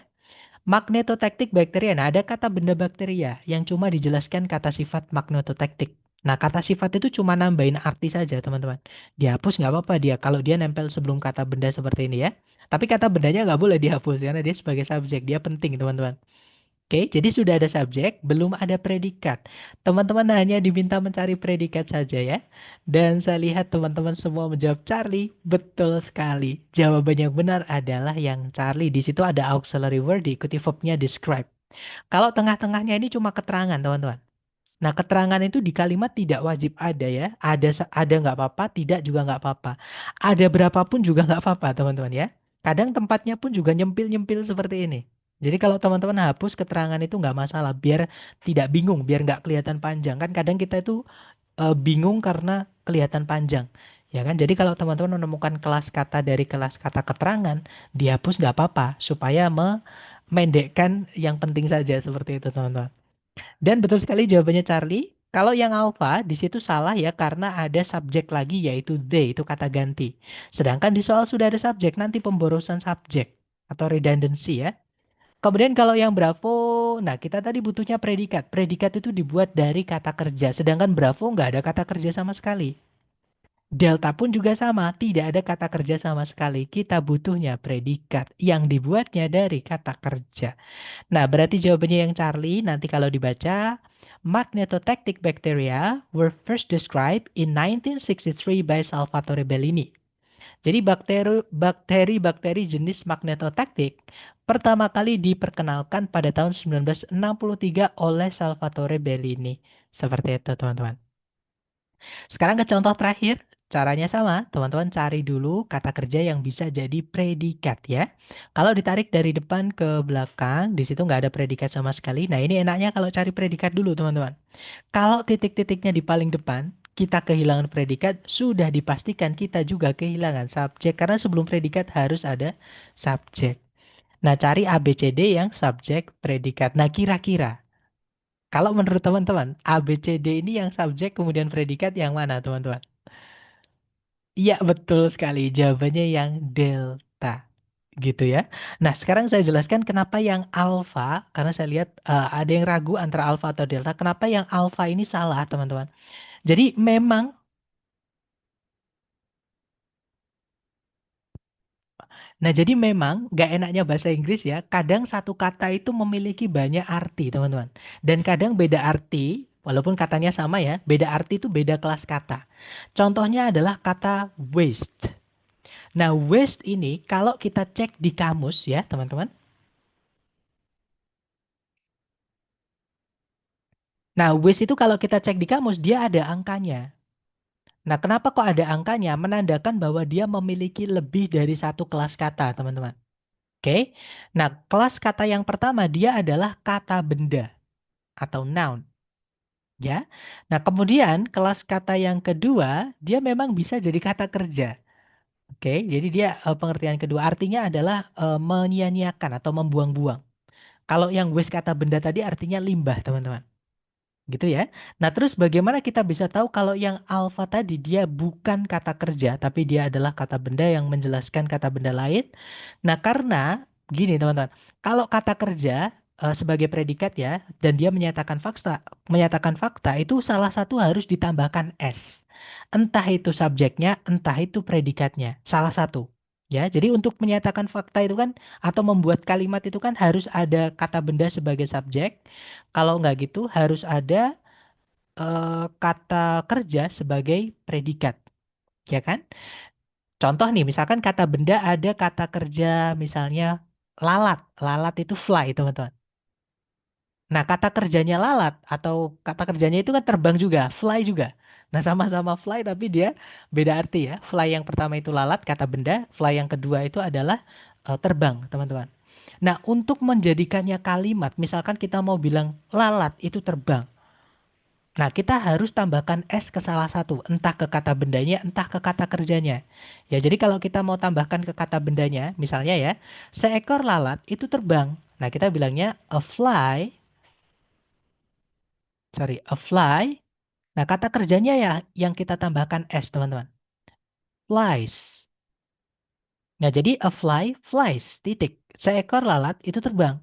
Magnetotaktik bakteria. Nah, ada kata benda bakteria yang cuma dijelaskan kata sifat magnetotaktik. Nah, kata sifat itu cuma nambahin arti saja, teman-teman. Dihapus nggak apa-apa dia kalau dia nempel sebelum kata benda seperti ini ya. Tapi kata bendanya nggak boleh dihapus karena dia sebagai subjek. Dia penting, teman-teman. Oke, jadi sudah ada subjek, belum ada predikat. Teman-teman hanya diminta mencari predikat saja ya. Dan saya lihat teman-teman semua menjawab Charlie. Betul sekali. Jawaban yang benar adalah yang Charlie. Di situ ada auxiliary word diikuti verbnya describe. Kalau tengah-tengahnya ini cuma keterangan, teman-teman. Nah, keterangan itu di kalimat tidak wajib ada ya. Ada nggak apa-apa, tidak juga nggak apa-apa. Ada berapapun juga nggak apa-apa, teman-teman ya. Kadang tempatnya pun juga nyempil-nyempil seperti ini. Jadi kalau teman-teman hapus keterangan itu nggak masalah, biar tidak bingung, biar nggak kelihatan panjang. Kan kadang kita itu bingung karena kelihatan panjang. Ya kan? Jadi kalau teman-teman menemukan kelas kata dari kelas kata keterangan, dihapus nggak apa-apa, supaya memendekkan yang penting saja seperti itu, teman-teman. Dan betul sekali jawabannya Charlie. Kalau yang alpha di situ salah ya karena ada subjek lagi yaitu they itu kata ganti. Sedangkan di soal sudah ada subjek nanti pemborosan subjek atau redundancy ya. Kemudian kalau yang Bravo, nah kita tadi butuhnya predikat. Predikat itu dibuat dari kata kerja. Sedangkan Bravo nggak ada kata kerja sama sekali. Delta pun juga sama, tidak ada kata kerja sama sekali. Kita butuhnya predikat yang dibuatnya dari kata kerja. Nah, berarti jawabannya yang Charlie nanti kalau dibaca, magnetotactic bacteria were first described in 1963 by Salvatore Bellini. Jadi bakteri-bakteri jenis magnetotactic pertama kali diperkenalkan pada tahun 1963 oleh Salvatore Bellini. Seperti itu, teman-teman. Sekarang ke contoh terakhir. Caranya sama, teman-teman cari dulu kata kerja yang bisa jadi predikat ya. Kalau ditarik dari depan ke belakang, di situ nggak ada predikat sama sekali. Nah, ini enaknya kalau cari predikat dulu, teman-teman. Kalau titik-titiknya di paling depan, kita kehilangan predikat, sudah dipastikan kita juga kehilangan subjek. Karena sebelum predikat harus ada subjek. Nah, cari A, B, C, D yang subjek predikat. Nah, kira-kira kalau menurut teman-teman, A, B, C, D ini yang subjek kemudian predikat yang mana, teman-teman? Iya, betul sekali. Jawabannya yang delta. Gitu ya. Nah, sekarang saya jelaskan kenapa yang alfa, karena saya lihat ada yang ragu antara alfa atau delta. Kenapa yang alfa ini salah, teman-teman? Jadi memang, jadi memang gak enaknya bahasa Inggris ya. Kadang satu kata itu memiliki banyak arti, teman-teman. Dan kadang beda arti, walaupun katanya sama ya, beda arti itu beda kelas kata. Contohnya adalah kata waste. Nah, waste ini kalau kita cek di kamus ya, teman-teman. Nah, waste itu kalau kita cek di kamus, dia ada angkanya. Nah, kenapa kok ada angkanya? Menandakan bahwa dia memiliki lebih dari satu kelas kata, teman-teman. Oke. Nah, kelas kata yang pertama, dia adalah kata benda atau noun. Ya. Nah, kemudian kelas kata yang kedua, dia memang bisa jadi kata kerja. Oke, jadi dia pengertian kedua artinya adalah menyia-nyiakan atau membuang-buang. Kalau yang waste kata benda tadi artinya limbah, teman-teman. Gitu ya. Nah, terus bagaimana kita bisa tahu kalau yang alfa tadi dia bukan kata kerja, tapi dia adalah kata benda yang menjelaskan kata benda lain? Nah, karena gini teman-teman, kalau kata kerja sebagai predikat ya, dan dia menyatakan fakta itu salah satu harus ditambahkan S. Entah itu subjeknya, entah itu predikatnya, salah satu. Ya, jadi untuk menyatakan fakta itu kan atau membuat kalimat itu kan harus ada kata benda sebagai subjek. Kalau nggak gitu harus ada kata kerja sebagai predikat, ya kan? Contoh nih, misalkan kata benda ada kata kerja misalnya lalat. Lalat itu fly, teman-teman. Nah, kata kerjanya lalat atau kata kerjanya itu kan terbang juga, fly juga. Nah, sama-sama fly tapi dia beda arti ya. Fly yang pertama itu lalat, kata benda. Fly yang kedua itu adalah terbang, teman-teman. Nah, untuk menjadikannya kalimat, misalkan kita mau bilang lalat itu terbang. Nah, kita harus tambahkan S ke salah satu, entah ke kata bendanya, entah ke kata kerjanya. Ya, jadi kalau kita mau tambahkan ke kata bendanya, misalnya ya, seekor lalat itu terbang. Nah, kita bilangnya a fly. Nah, kata kerjanya ya yang kita tambahkan S, teman-teman. Flies. Nah, jadi a fly flies, titik. Seekor lalat itu terbang.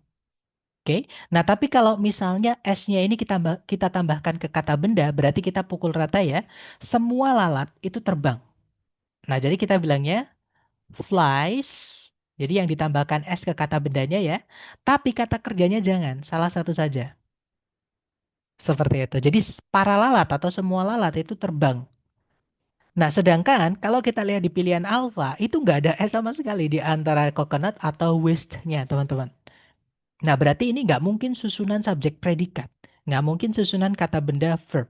Oke. Nah, tapi kalau misalnya S-nya ini kita tambahkan ke kata benda, berarti kita pukul rata ya. Semua lalat itu terbang. Nah, jadi kita bilangnya flies. Jadi yang ditambahkan S ke kata bendanya ya. Tapi kata kerjanya jangan, salah satu saja. Seperti itu. Jadi para lalat atau semua lalat itu terbang. Nah, sedangkan kalau kita lihat di pilihan alpha, itu nggak ada S sama sekali di antara coconut atau waste-nya, teman-teman. Nah, berarti ini nggak mungkin susunan subjek predikat. Nggak mungkin susunan kata benda verb.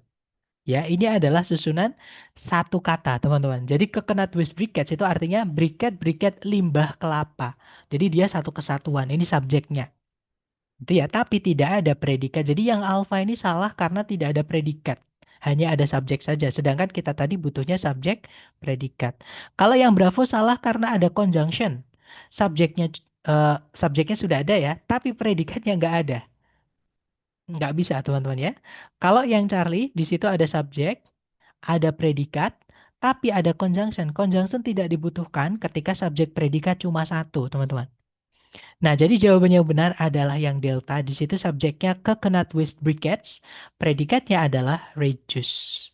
Ya, ini adalah susunan satu kata, teman-teman. Jadi coconut waste briquettes itu artinya briket limbah kelapa. Jadi dia satu kesatuan. Ini subjeknya. Itu ya, tapi tidak ada predikat. Jadi yang alpha ini salah karena tidak ada predikat. Hanya ada subjek saja. Sedangkan kita tadi butuhnya subjek predikat. Kalau yang bravo salah karena ada conjunction. Subjeknya sudah ada ya, tapi predikatnya nggak ada. Nggak bisa, teman-teman ya. Kalau yang Charlie, di situ ada subjek, ada predikat, tapi ada conjunction. Conjunction tidak dibutuhkan ketika subjek predikat cuma satu, teman-teman. Nah, jadi jawabannya yang benar adalah yang delta. Di situ subjeknya coconut waste briquettes, predikatnya adalah reduce.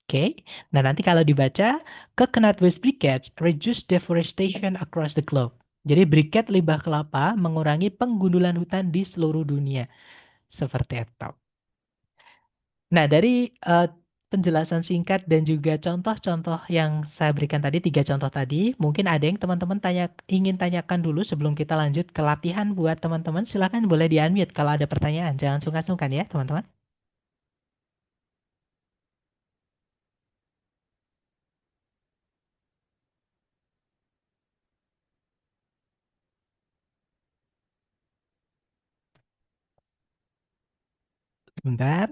Oke. Nah, nanti kalau dibaca coconut waste briquettes reduce deforestation across the globe. Jadi briket limbah kelapa mengurangi penggundulan hutan di seluruh dunia. Seperti itu. Nah, dari eh, penjelasan singkat dan juga contoh-contoh yang saya berikan tadi, tiga contoh tadi, mungkin ada yang teman-teman ingin tanyakan dulu sebelum kita lanjut ke latihan buat teman-teman. Silakan boleh di-unmute kalau ada pertanyaan. Jangan sungkan-sungkan ya, teman-teman. Sebentar.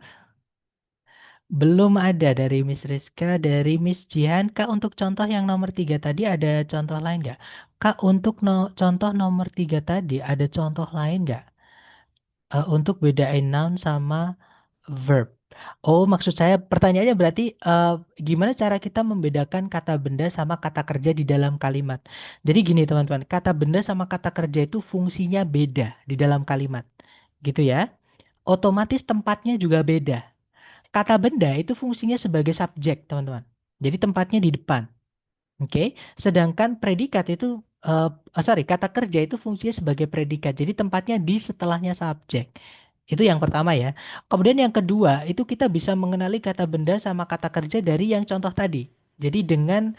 Belum ada dari Miss Rizka, dari Miss Jihan. Kak, untuk contoh yang nomor tiga tadi ada contoh lain nggak? Kak, untuk contoh nomor tiga tadi ada contoh lain nggak? Untuk bedain noun sama verb. Oh, maksud saya pertanyaannya berarti gimana cara kita membedakan kata benda sama kata kerja di dalam kalimat? Jadi gini teman-teman, kata benda sama kata kerja itu fungsinya beda di dalam kalimat. Gitu ya. Otomatis tempatnya juga beda. Kata benda itu fungsinya sebagai subjek, teman-teman. Jadi tempatnya di depan. Oke, sedangkan predikat itu, kata kerja itu fungsinya sebagai predikat. Jadi tempatnya di setelahnya subjek. Itu yang pertama ya. Kemudian yang kedua, itu kita bisa mengenali kata benda sama kata kerja dari yang contoh tadi. Jadi dengan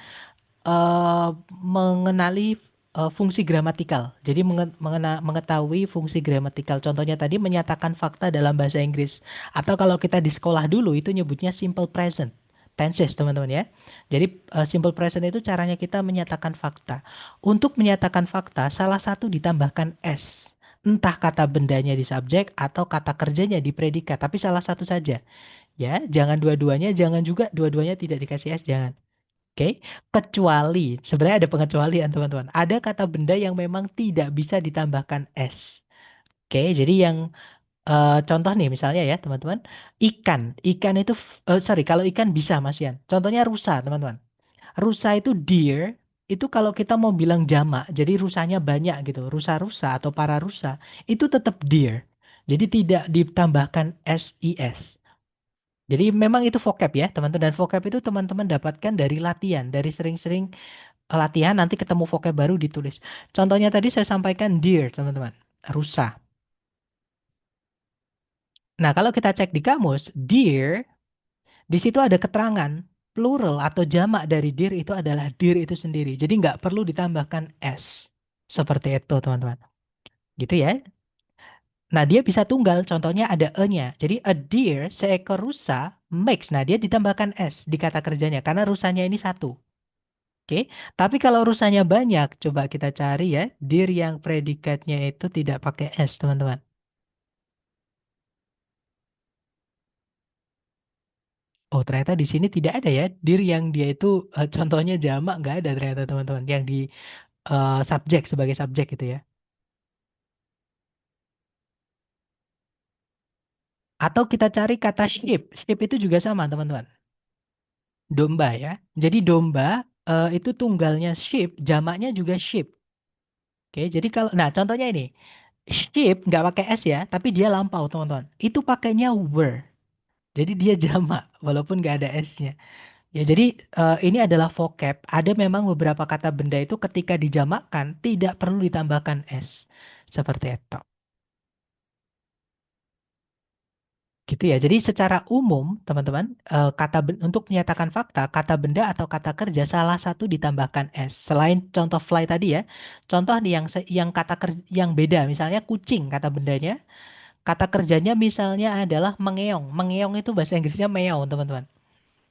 mengenali fungsi gramatikal. Jadi mengetahui fungsi gramatikal. Contohnya tadi menyatakan fakta dalam bahasa Inggris. Atau kalau kita di sekolah dulu itu nyebutnya simple present tenses, teman-teman ya. Jadi simple present itu caranya kita menyatakan fakta. Untuk menyatakan fakta, salah satu ditambahkan S. Entah kata bendanya di subjek atau kata kerjanya di predikat, tapi salah satu saja. Ya, jangan dua-duanya, jangan juga dua-duanya tidak dikasih S, jangan. Oke, kecuali sebenarnya ada pengecualian teman-teman. Ada kata benda yang memang tidak bisa ditambahkan S. Oke, jadi yang contoh nih misalnya ya teman-teman, ikan itu kalau ikan bisa Mas Yan. Contohnya rusa teman-teman. Rusa itu deer, itu kalau kita mau bilang jamak, jadi rusanya banyak gitu, rusa-rusa atau para rusa, itu tetap deer. Jadi tidak ditambahkan SIS. Jadi memang itu vocab ya, teman-teman. Dan vocab itu teman-teman dapatkan dari latihan, dari sering-sering latihan nanti ketemu vocab baru ditulis. Contohnya tadi saya sampaikan deer, teman-teman. Rusa. Nah, kalau kita cek di kamus, deer, di situ ada keterangan. plural atau jamak dari dir itu adalah dir itu sendiri. Jadi nggak perlu ditambahkan s. Seperti itu, teman-teman. Gitu ya. Nah, dia bisa tunggal. Contohnya ada e-nya. Jadi a deer, seekor rusa, makes. Nah, dia ditambahkan s di kata kerjanya karena rusanya ini satu. Oke. Tapi kalau rusanya banyak, coba kita cari ya. Deer yang predikatnya itu tidak pakai s, teman-teman. Oh, ternyata di sini tidak ada ya. Deer yang dia itu contohnya jamak nggak ada ternyata, teman-teman. Yang di subjek sebagai subjek gitu ya. Atau kita cari kata sheep. Sheep itu juga sama, teman-teman. Domba ya. Jadi domba itu tunggalnya sheep, jamaknya juga sheep. Oke, jadi kalau nah contohnya ini. Sheep nggak pakai s ya, tapi dia lampau, teman-teman. Itu pakainya were. Jadi dia jamak walaupun nggak ada s-nya. Ya, jadi ini adalah vocab. Ada memang beberapa kata benda itu ketika dijamakkan tidak perlu ditambahkan s. Seperti itu. Gitu ya. Jadi secara umum, teman-teman, untuk menyatakan fakta, kata benda atau kata kerja salah satu ditambahkan s. Selain contoh fly tadi ya. Contoh nih yang kata kerja yang beda, misalnya kucing kata bendanya, kata kerjanya misalnya adalah mengeong. Mengeong itu bahasa Inggrisnya meow, teman-teman.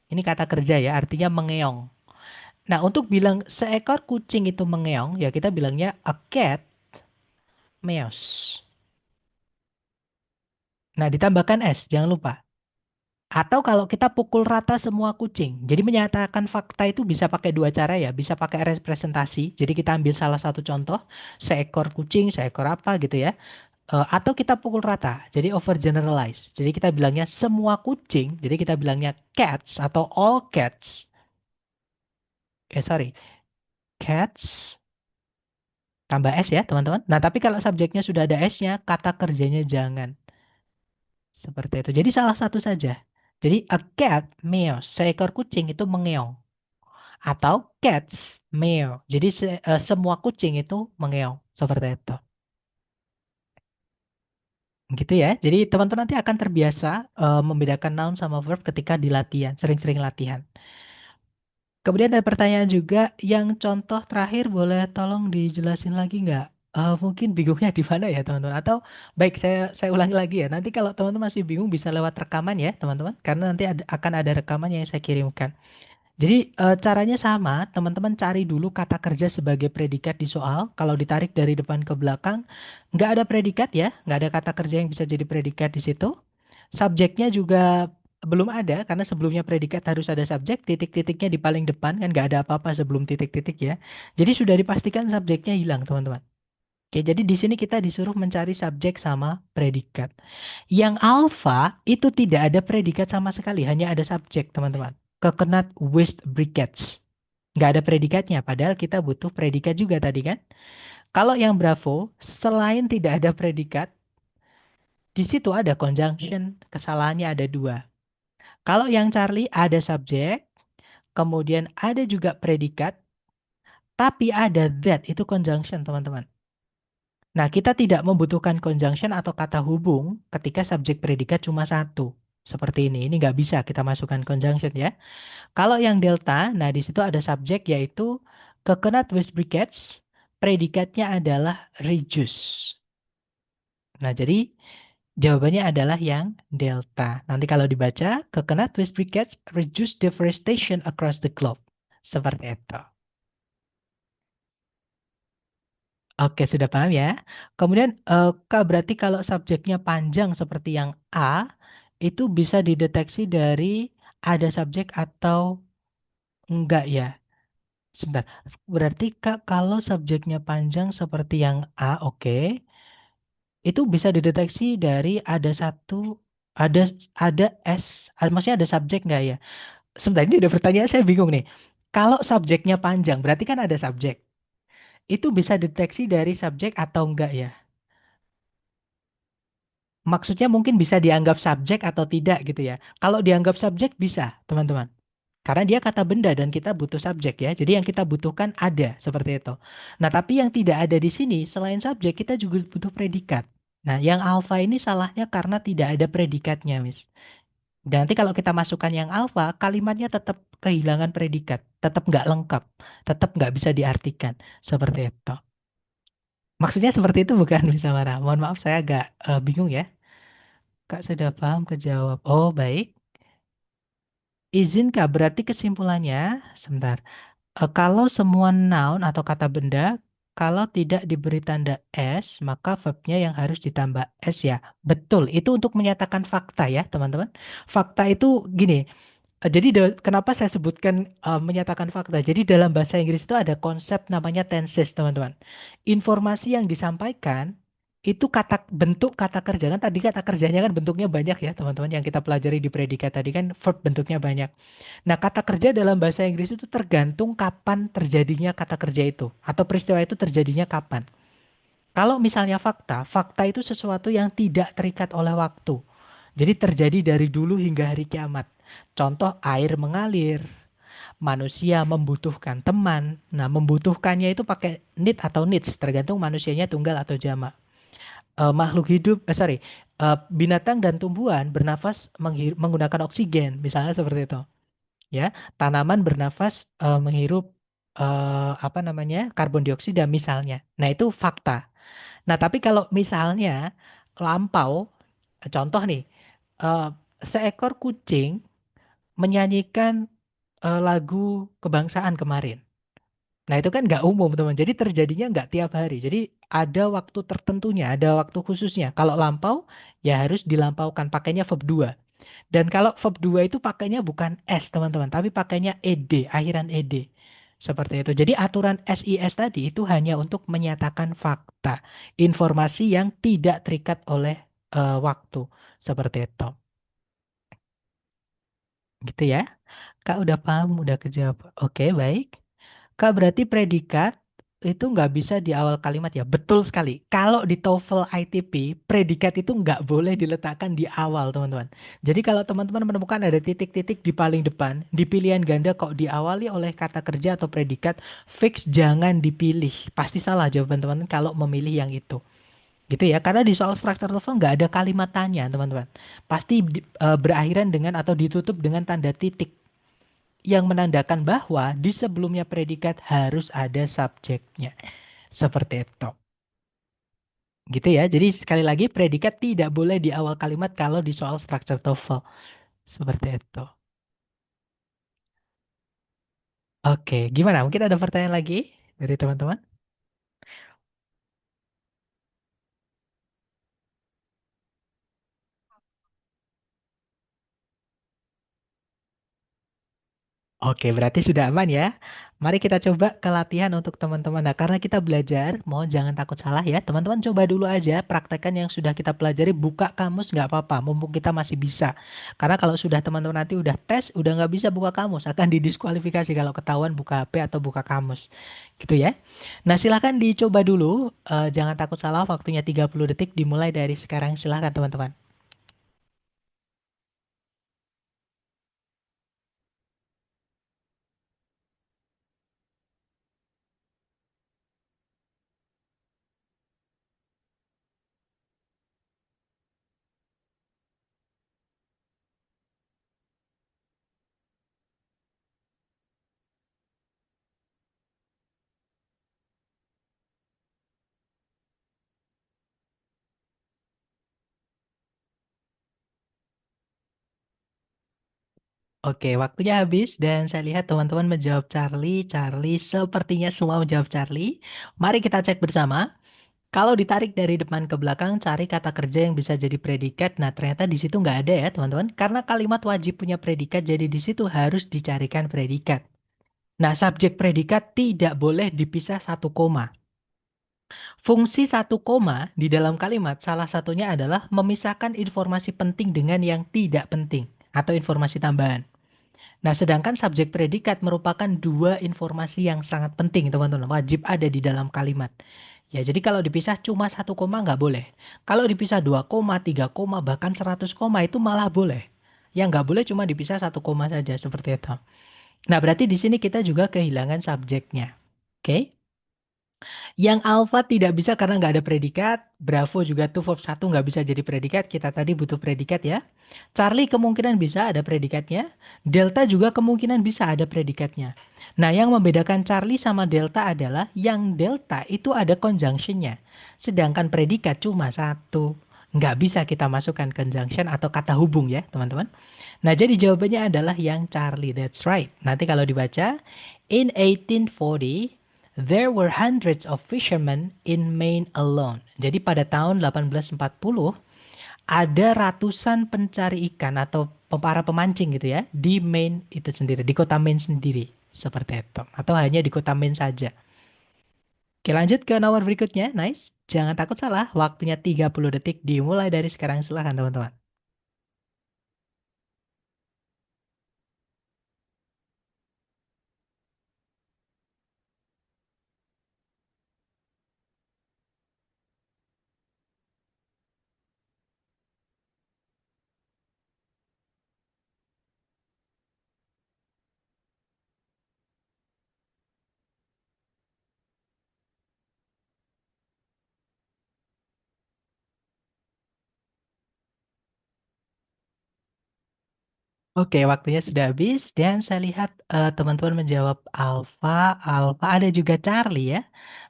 Ini kata kerja ya, artinya mengeong. Nah, untuk bilang seekor kucing itu mengeong, ya kita bilangnya a cat meows. Nah, ditambahkan s, jangan lupa. Atau kalau kita pukul rata semua kucing. Jadi menyatakan fakta itu bisa pakai dua cara ya. Bisa pakai representasi. Jadi kita ambil salah satu contoh. Seekor kucing, seekor apa gitu ya. Atau kita pukul rata. Jadi overgeneralize. Jadi kita bilangnya semua kucing. Jadi kita bilangnya cats atau all cats. Sorry. Cats tambah S ya teman-teman. Nah tapi kalau subjeknya sudah ada S-nya, kata kerjanya jangan. Seperti itu. Jadi salah satu saja. Jadi a cat meows. Seekor kucing itu mengeong. Atau cats meow. Jadi semua kucing itu mengeong. Seperti itu. Gitu ya. Jadi teman-teman nanti akan terbiasa membedakan noun sama verb ketika di latihan. Sering-sering latihan. Kemudian ada pertanyaan juga, yang contoh terakhir boleh tolong dijelasin lagi nggak? Mungkin bingungnya di mana ya teman-teman? Atau baik saya ulangi lagi ya. Nanti kalau teman-teman masih bingung bisa lewat rekaman ya teman-teman. Karena nanti akan ada rekaman yang saya kirimkan. Jadi caranya sama, teman-teman cari dulu kata kerja sebagai predikat di soal. Kalau ditarik dari depan ke belakang, nggak ada predikat ya, nggak ada kata kerja yang bisa jadi predikat di situ. Subjeknya juga belum ada, karena sebelumnya predikat harus ada subjek, titik-titiknya di paling depan, kan nggak ada apa-apa sebelum titik-titik ya. Jadi sudah dipastikan subjeknya hilang, teman-teman. Oke, jadi di sini kita disuruh mencari subjek sama predikat. Yang alpha itu tidak ada predikat sama sekali, hanya ada subjek, teman-teman. Coconut waste briquettes. Nggak ada predikatnya, padahal kita butuh predikat juga tadi kan. Kalau yang Bravo, selain tidak ada predikat, di situ ada conjunction, kesalahannya ada dua. Kalau yang Charlie ada subjek, kemudian ada juga predikat, tapi ada that, itu conjunction teman-teman. Nah, kita tidak membutuhkan conjunction atau kata hubung ketika subjek predikat cuma satu. Seperti ini nggak bisa kita masukkan conjunction ya. Kalau yang delta, nah di situ ada subjek yaitu coconut with briquettes, predikatnya adalah reduce. Nah, jadi jawabannya adalah yang delta. Nanti kalau dibaca, coconut with briquettes reduce deforestation across the globe. Seperti itu. Oke, sudah paham ya. Kemudian, Kak, berarti kalau subjeknya panjang seperti yang A, itu bisa dideteksi dari ada subjek atau enggak ya? Sebentar. Berarti Kak, kalau subjeknya panjang seperti yang A, oke. Itu bisa dideteksi dari ada satu, ada ada maksudnya ada subjek nggak ya? Sebentar, ini udah pertanyaan saya bingung nih. Kalau subjeknya panjang, berarti kan ada subjek. Itu bisa deteksi dari subjek atau enggak ya? Maksudnya mungkin bisa dianggap subjek atau tidak gitu ya. Kalau dianggap subjek bisa, teman-teman. Karena dia kata benda dan kita butuh subjek ya. Jadi yang kita butuhkan ada seperti itu. Nah, tapi yang tidak ada di sini selain subjek kita juga butuh predikat. Nah, yang alfa ini salahnya karena tidak ada predikatnya, Miss. Dan nanti kalau kita masukkan yang alfa, kalimatnya tetap kehilangan predikat, tetap nggak lengkap, tetap nggak bisa diartikan. Seperti itu. Maksudnya seperti itu bukan bisa marah. Mohon maaf saya agak bingung ya. Kak sudah paham kejawab. Oh baik. Izin Kak, berarti kesimpulannya, sebentar. Kalau semua noun atau kata benda, kalau tidak diberi tanda S, maka verbnya yang harus ditambah S ya. Betul, itu untuk menyatakan fakta ya teman-teman. Fakta itu gini, jadi kenapa saya sebutkan menyatakan fakta? Jadi dalam bahasa Inggris itu ada konsep namanya tenses, teman-teman. Informasi yang disampaikan itu bentuk kata kerja kan tadi kata kerjanya kan bentuknya banyak ya, teman-teman. Yang kita pelajari di predikat tadi kan verb bentuknya banyak. Nah, kata kerja dalam bahasa Inggris itu tergantung kapan terjadinya kata kerja itu atau peristiwa itu terjadinya kapan. Kalau misalnya fakta, fakta itu sesuatu yang tidak terikat oleh waktu. Jadi terjadi dari dulu hingga hari kiamat. Contoh air mengalir, manusia membutuhkan teman. Nah, membutuhkannya itu pakai need atau needs, tergantung manusianya tunggal atau jamak. Makhluk hidup, binatang dan tumbuhan bernafas menggunakan oksigen, misalnya seperti itu. Ya, tanaman bernafas menghirup apa namanya karbon dioksida misalnya. Nah, itu fakta. Nah, tapi kalau misalnya lampau, contoh nih, eh, seekor kucing menyanyikan lagu kebangsaan kemarin. Nah, itu kan nggak umum, teman. Jadi terjadinya nggak tiap hari. Jadi ada waktu tertentunya, ada waktu khususnya. Kalau lampau, ya harus dilampaukan. Pakainya verb 2. Dan kalau verb 2 itu pakainya bukan S, teman-teman. Tapi pakainya ed, akhiran ed. Seperti itu. Jadi aturan SIS tadi itu hanya untuk menyatakan fakta. Informasi yang tidak terikat oleh waktu. Seperti itu. Gitu ya. Kak udah paham, udah kejawab. Oke, baik. Kak, berarti predikat itu nggak bisa di awal kalimat ya? Betul sekali. Kalau di TOEFL ITP, predikat itu nggak boleh diletakkan di awal, teman-teman. Jadi kalau teman-teman menemukan ada titik-titik di paling depan, di pilihan ganda kok diawali oleh kata kerja atau predikat, fix jangan dipilih. Pasti salah jawaban teman-teman kalau memilih yang itu. Gitu ya, karena di soal structure TOEFL nggak ada kalimat tanya, teman-teman. Pasti berakhiran dengan atau ditutup dengan tanda titik yang menandakan bahwa di sebelumnya predikat harus ada subjeknya. Seperti itu. Gitu ya. Jadi sekali lagi predikat tidak boleh di awal kalimat kalau di soal structure TOEFL. Seperti itu. Oke, gimana? Mungkin ada pertanyaan lagi dari teman-teman? Oke, berarti sudah aman ya. Mari kita coba ke latihan untuk teman-teman. Nah, karena kita belajar, mohon jangan takut salah ya. Teman-teman coba dulu aja praktekkan yang sudah kita pelajari. Buka kamus nggak apa-apa, mumpung kita masih bisa. Karena kalau sudah teman-teman nanti udah tes, udah nggak bisa buka kamus. Akan didiskualifikasi kalau ketahuan buka HP atau buka kamus. Gitu ya. Nah, silahkan dicoba dulu. Jangan takut salah, waktunya 30 detik dimulai dari sekarang. Silahkan teman-teman. Oke, waktunya habis dan saya lihat teman-teman menjawab Charlie. Charlie sepertinya semua menjawab Charlie. Mari kita cek bersama. Kalau ditarik dari depan ke belakang, cari kata kerja yang bisa jadi predikat. Nah, ternyata di situ nggak ada ya, teman-teman. Karena kalimat wajib punya predikat, jadi di situ harus dicarikan predikat. Nah, subjek predikat tidak boleh dipisah satu koma. Fungsi satu koma di dalam kalimat salah satunya adalah memisahkan informasi penting dengan yang tidak penting atau informasi tambahan. Nah, sedangkan subjek predikat merupakan dua informasi yang sangat penting, teman-teman. Wajib ada di dalam kalimat. Ya, jadi kalau dipisah cuma satu koma nggak boleh. Kalau dipisah 2 koma, 3 koma, bahkan 100 koma itu malah boleh. Yang nggak boleh cuma dipisah satu koma saja, seperti itu. Nah, berarti di sini kita juga kehilangan subjeknya. Oke? Yang alpha tidak bisa karena nggak ada predikat. Bravo juga tuh verb satu nggak bisa jadi predikat. Kita tadi butuh predikat ya. Charlie kemungkinan bisa ada predikatnya. Delta juga kemungkinan bisa ada predikatnya. Nah, yang membedakan Charlie sama Delta adalah yang Delta itu ada conjunctionnya. Sedangkan predikat cuma satu. Nggak bisa kita masukkan conjunction atau kata hubung ya, teman-teman. Nah, jadi jawabannya adalah yang Charlie. That's right. Nanti kalau dibaca, in 1840, there were hundreds of fishermen in Maine alone. Jadi pada tahun 1840, ada ratusan pencari ikan atau para pemancing gitu ya, di Maine itu sendiri, di kota Maine sendiri. Seperti itu. Atau hanya di kota Maine saja. Oke, lanjut ke nomor berikutnya. Nice. Jangan takut salah. Waktunya 30 detik dimulai dari sekarang. Silahkan teman-teman. Oke, waktunya sudah habis dan saya lihat teman-teman menjawab Alfa, Alfa ada juga Charlie ya.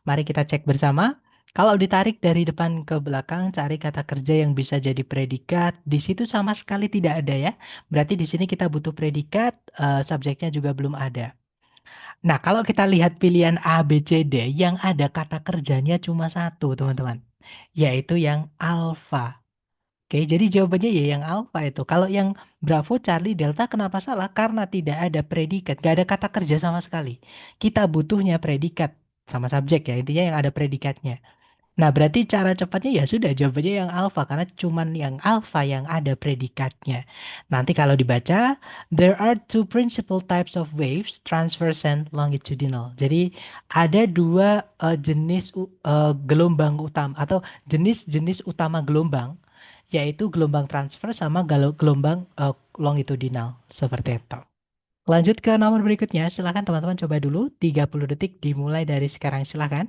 Mari kita cek bersama. Kalau ditarik dari depan ke belakang, cari kata kerja yang bisa jadi predikat. Di situ sama sekali tidak ada ya. Berarti di sini kita butuh predikat, subjeknya juga belum ada. Nah, kalau kita lihat pilihan A, B, C, D, yang ada kata kerjanya cuma satu, teman-teman. Yaitu yang alfa. Oke, jadi jawabannya ya yang alfa itu. Kalau yang Bravo, Charlie, Delta kenapa salah? Karena tidak ada predikat, gak ada kata kerja sama sekali. Kita butuhnya predikat sama subjek ya, intinya yang ada predikatnya. Nah, berarti cara cepatnya ya sudah jawabannya yang alfa karena cuman yang alfa yang ada predikatnya. Nanti kalau dibaca, there are two principal types of waves, transverse and longitudinal. Jadi ada dua jenis gelombang utama atau jenis-jenis utama gelombang, yaitu gelombang transverse sama gelombang longitudinal seperti itu. Lanjut ke nomor berikutnya, silahkan teman-teman coba dulu 30 detik dimulai dari sekarang silahkan.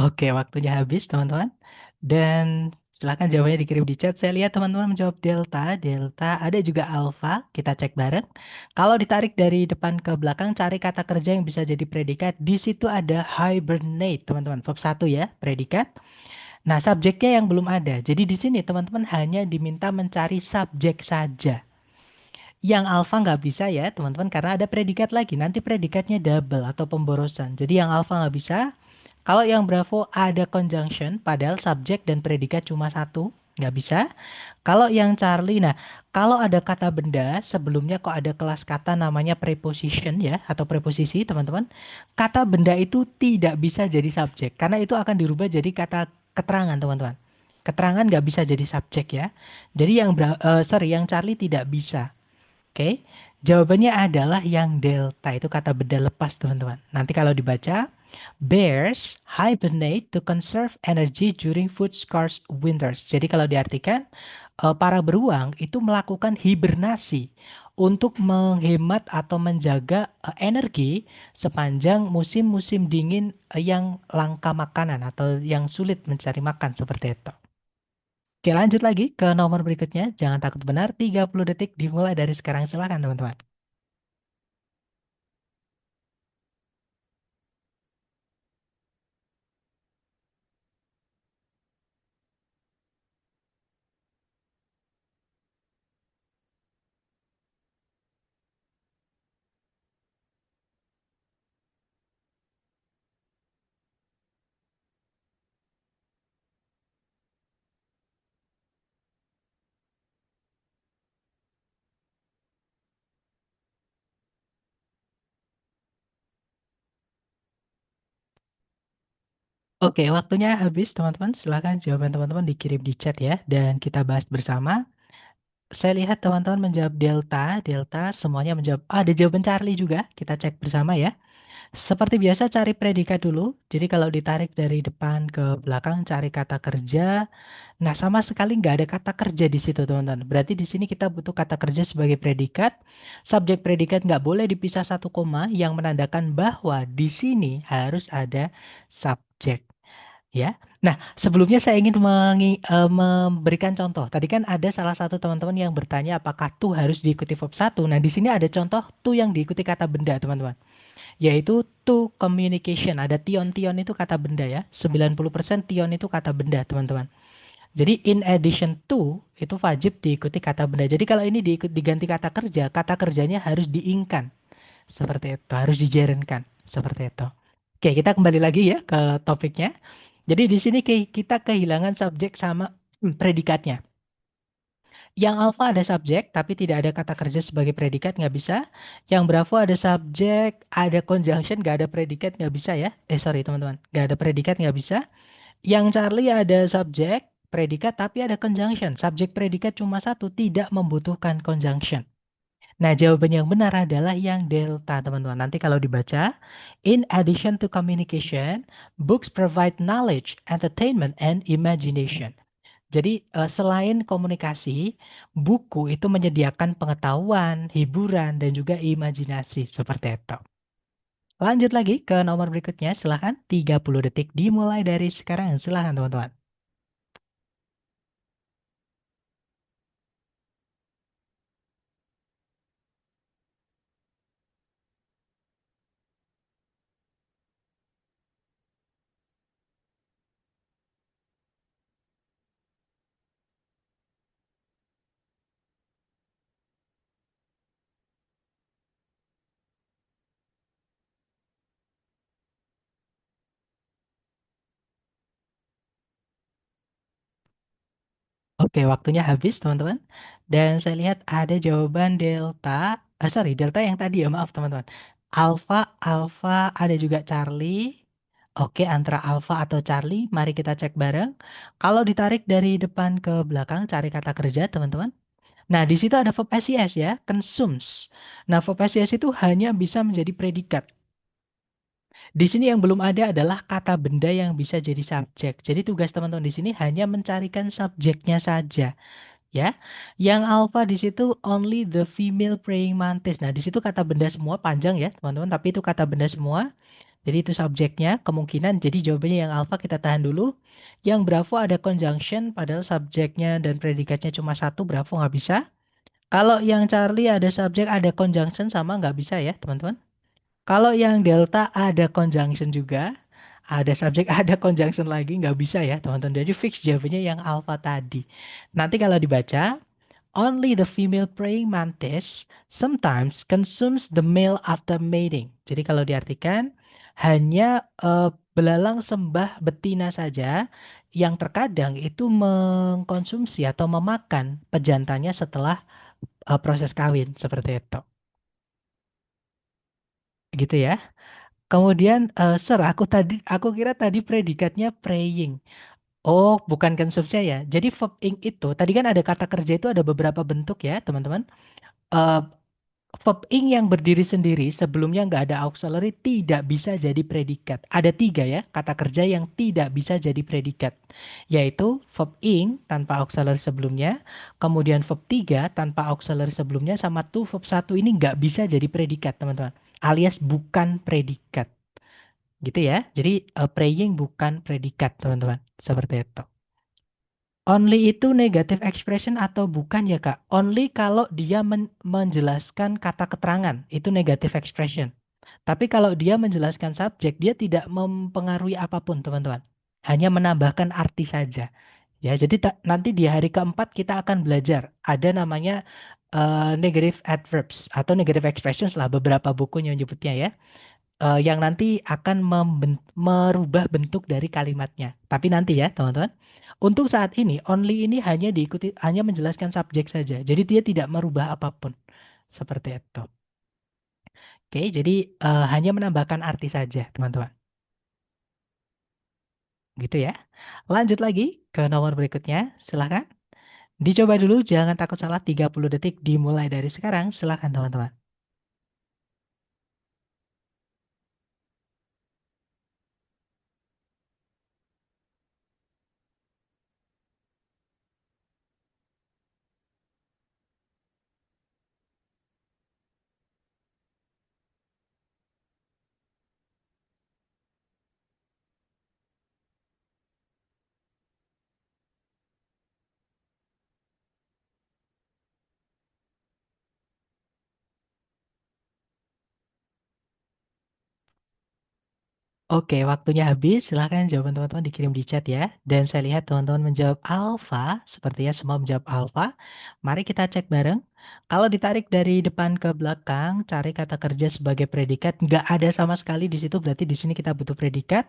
Oke, waktunya habis, teman-teman. Dan silakan jawabannya dikirim di chat. Saya lihat teman-teman menjawab delta, delta, ada juga alpha. Kita cek bareng. Kalau ditarik dari depan ke belakang, cari kata kerja yang bisa jadi predikat. Di situ ada hibernate, teman-teman. Verb satu ya, predikat. Nah, subjeknya yang belum ada. Jadi di sini teman-teman hanya diminta mencari subjek saja. Yang alpha nggak bisa ya, teman-teman, karena ada predikat lagi. Nanti predikatnya double atau pemborosan. Jadi yang alpha nggak bisa. Kalau yang Bravo ada conjunction, padahal subjek dan predikat cuma satu, nggak bisa. Kalau yang Charlie, nah kalau ada kata benda, sebelumnya kok ada kelas kata namanya preposition ya, atau preposisi teman-teman. Kata benda itu tidak bisa jadi subjek, karena itu akan dirubah jadi kata keterangan teman-teman. Keterangan nggak bisa jadi subjek ya. Jadi yang Charlie tidak bisa. Oke, jawabannya adalah yang delta itu kata benda lepas teman-teman. Nanti kalau dibaca, bears hibernate to conserve energy during food scarce winters. Jadi kalau diartikan, para beruang itu melakukan hibernasi untuk menghemat atau menjaga energi sepanjang musim-musim dingin yang langka makanan atau yang sulit mencari makan seperti itu. Oke, lanjut lagi ke nomor berikutnya. Jangan takut benar, 30 detik dimulai dari sekarang. Silakan teman-teman. Oke, waktunya habis teman-teman. Silakan jawaban teman-teman dikirim di chat ya, dan kita bahas bersama. Saya lihat teman-teman menjawab delta, delta semuanya menjawab. Ah, ada jawaban Charlie juga. Kita cek bersama ya. Seperti biasa cari predikat dulu. Jadi kalau ditarik dari depan ke belakang cari kata kerja. Nah, sama sekali nggak ada kata kerja di situ, teman-teman. Berarti di sini kita butuh kata kerja sebagai predikat. Subjek predikat nggak boleh dipisah satu koma yang menandakan bahwa di sini harus ada subjek. Ya. Nah, sebelumnya saya ingin memberikan contoh. Tadi kan ada salah satu teman-teman yang bertanya apakah to harus diikuti verb satu. Nah, di sini ada contoh to yang diikuti kata benda, teman-teman. Yaitu to communication. Ada tion-tion itu kata benda ya. 90% tion itu kata benda, teman-teman. Jadi in addition to itu wajib diikuti kata benda. Jadi kalau ini diganti kata kerjanya harus diingkan. Seperti itu, harus dijerenkan. Seperti itu. Oke, kita kembali lagi ya ke topiknya. Jadi di sini kita kehilangan subjek sama predikatnya. Yang alpha ada subjek, tapi tidak ada kata kerja sebagai predikat, nggak bisa. Yang bravo ada subjek, ada conjunction, nggak ada predikat, nggak bisa ya. Sorry teman-teman, nggak ada predikat, nggak bisa. Yang Charlie ada subjek, predikat, tapi ada conjunction. Subjek predikat cuma satu, tidak membutuhkan conjunction. Nah, jawaban yang benar adalah yang delta, teman-teman. Nanti kalau dibaca, in addition to communication, books provide knowledge, entertainment, and imagination. Jadi, selain komunikasi, buku itu menyediakan pengetahuan, hiburan, dan juga imajinasi. Seperti itu. Lanjut lagi ke nomor berikutnya, silahkan. 30 detik dimulai dari sekarang. Silahkan, teman-teman. Oke, waktunya habis, teman-teman. Dan saya lihat ada jawaban delta. Sorry, delta yang tadi ya, maaf, teman-teman. Alpha, alpha, ada juga Charlie. Oke, antara alpha atau Charlie, mari kita cek bareng. Kalau ditarik dari depan ke belakang, cari kata kerja, teman-teman. Nah, di situ ada verb SES ya, consumes. Nah, verb SES itu hanya bisa menjadi predikat. Di sini yang belum ada adalah kata benda yang bisa jadi subjek. Jadi tugas teman-teman di sini hanya mencarikan subjeknya saja. Ya, yang alpha di situ only the female praying mantis. Nah, di situ kata benda semua panjang ya, teman-teman. Tapi itu kata benda semua. Jadi itu subjeknya kemungkinan. Jadi jawabannya yang alpha kita tahan dulu. Yang bravo ada conjunction, padahal subjeknya dan predikatnya cuma satu. Bravo nggak bisa. Kalau yang Charlie ada subjek, ada conjunction sama nggak bisa ya, teman-teman. Kalau yang Delta ada conjunction juga, ada subjek, ada conjunction lagi, nggak bisa ya, teman-teman. Jadi fix jawabannya yang alpha tadi. Nanti kalau dibaca, only the female praying mantis sometimes consumes the male after mating. Jadi kalau diartikan, hanya belalang sembah betina saja yang terkadang itu mengkonsumsi atau memakan pejantannya setelah proses kawin seperti itu. Gitu ya. Kemudian, aku kira tadi predikatnya praying. Oh, bukan konsumsi ya. Jadi verb ing itu, tadi kan ada kata kerja itu ada beberapa bentuk ya, teman-teman. Eh, Verb ing yang berdiri sendiri sebelumnya nggak ada auxiliary tidak bisa jadi predikat. Ada tiga ya kata kerja yang tidak bisa jadi predikat. Yaitu verb ing tanpa auxiliary sebelumnya, kemudian verb tiga tanpa auxiliary sebelumnya, sama tuh verb satu ini nggak bisa jadi predikat, teman-teman. Alias bukan predikat. Gitu ya. Jadi praying bukan predikat, teman-teman. Seperti itu. Only itu negative expression atau bukan ya, Kak? Only kalau dia menjelaskan kata keterangan, itu negative expression. Tapi kalau dia menjelaskan subjek, dia tidak mempengaruhi apapun, teman-teman. Hanya menambahkan arti saja. Ya, jadi nanti di hari keempat kita akan belajar. Ada namanya negative adverbs atau negative expressions lah, beberapa bukunya menyebutnya ya, yang nanti akan merubah bentuk dari kalimatnya. Tapi nanti ya, teman-teman. Untuk saat ini, only ini hanya menjelaskan subjek saja. Jadi dia tidak merubah apapun. Seperti itu. Oke, jadi hanya menambahkan arti saja, teman-teman. gitu ya. Lanjut lagi ke nomor berikutnya, silahkan. Dicoba dulu, jangan takut salah. 30 detik dimulai dari sekarang, silahkan teman-teman. Oke, waktunya habis. Silahkan jawaban teman-teman dikirim di chat ya. Dan saya lihat teman-teman menjawab alfa. Sepertinya semua menjawab alfa. Mari kita cek bareng. Kalau ditarik dari depan ke belakang, cari kata kerja sebagai predikat. Nggak ada sama sekali di situ. Berarti di sini kita butuh predikat.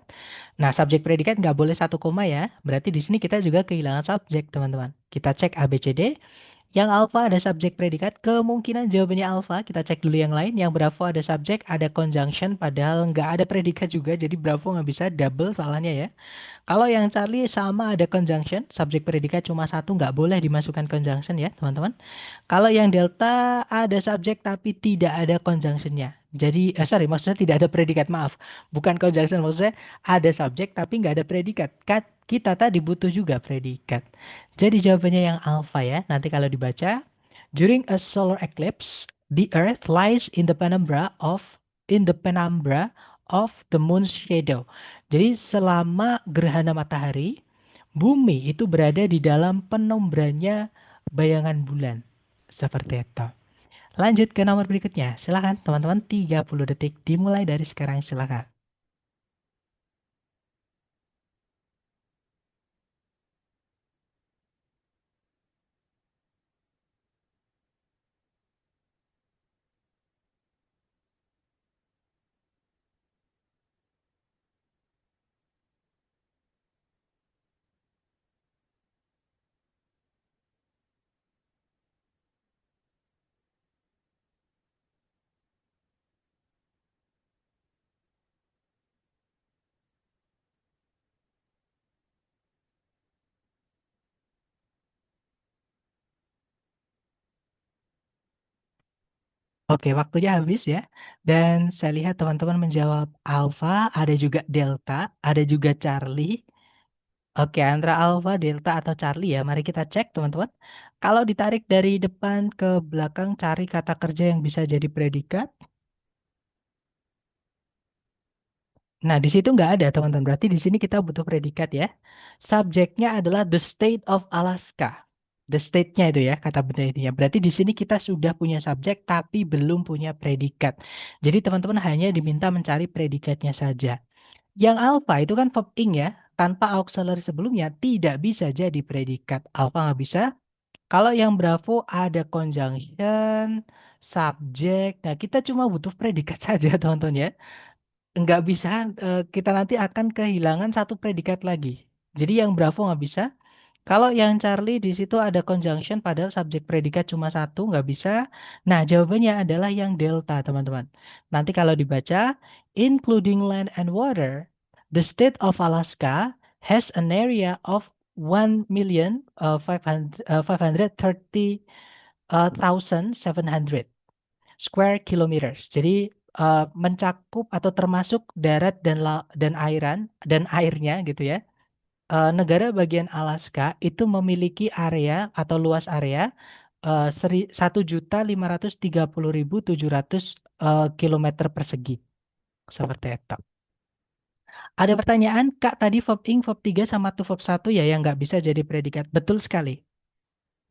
Nah, subjek predikat nggak boleh satu koma ya. Berarti di sini kita juga kehilangan subjek, teman-teman. Kita cek A, B, C, D. Yang alfa ada subjek predikat, kemungkinan jawabannya alfa. Kita cek dulu yang lain. Yang bravo ada subjek, ada conjunction, padahal nggak ada predikat juga. Jadi bravo nggak bisa, double salahnya ya. Kalau yang Charlie sama ada conjunction, subjek predikat cuma satu, nggak boleh dimasukkan conjunction ya teman-teman. Kalau yang delta ada subjek tapi tidak ada conjunctionnya. Jadi, sorry, maksudnya tidak ada predikat, maaf. Bukan conjunction, maksudnya ada subjek tapi nggak ada predikat. Kita tadi butuh juga predikat. Jadi jawabannya yang alpha ya. Nanti kalau dibaca, during a solar eclipse, the Earth lies in the penumbra of the moon's shadow. Jadi selama gerhana matahari, bumi itu berada di dalam penumbranya bayangan bulan. Seperti itu. Lanjut ke nomor berikutnya. Silakan teman-teman, 30 detik dimulai dari sekarang, silakan. Oke, waktunya habis ya. Dan saya lihat teman-teman menjawab Alpha, ada juga Delta, ada juga Charlie. Oke, antara Alpha, Delta, atau Charlie ya. Mari kita cek teman-teman. Kalau ditarik dari depan ke belakang, cari kata kerja yang bisa jadi predikat. Nah, di situ nggak ada, teman-teman. Berarti di sini kita butuh predikat ya. Subjeknya adalah the state of Alaska. The state-nya itu ya, kata benda intinya. Berarti di sini kita sudah punya subjek, tapi belum punya predikat. Jadi teman-teman hanya diminta mencari predikatnya saja. Yang alpha itu kan verb ing ya. Tanpa auxiliary sebelumnya, tidak bisa jadi predikat. Alpha nggak bisa. Kalau yang bravo ada conjunction, subjek. Nah, kita cuma butuh predikat saja, teman-teman ya. Nggak bisa, kita nanti akan kehilangan satu predikat lagi. Jadi yang Bravo nggak bisa. Kalau yang Charlie di situ ada conjunction padahal subjek predikat cuma satu, nggak bisa. Nah, jawabannya adalah yang Delta, teman-teman. Nanti kalau dibaca, including land and water, the state of Alaska has an area of 1,530,700 square kilometers. Jadi mencakup atau termasuk darat dan dan airnya gitu ya. Negara bagian Alaska itu memiliki area atau luas area 1.530.700 kilometer persegi. Seperti itu. Ada pertanyaan, Kak, tadi verb ing, verb 3 sama to verb 1 ya yang nggak bisa jadi predikat. Betul sekali.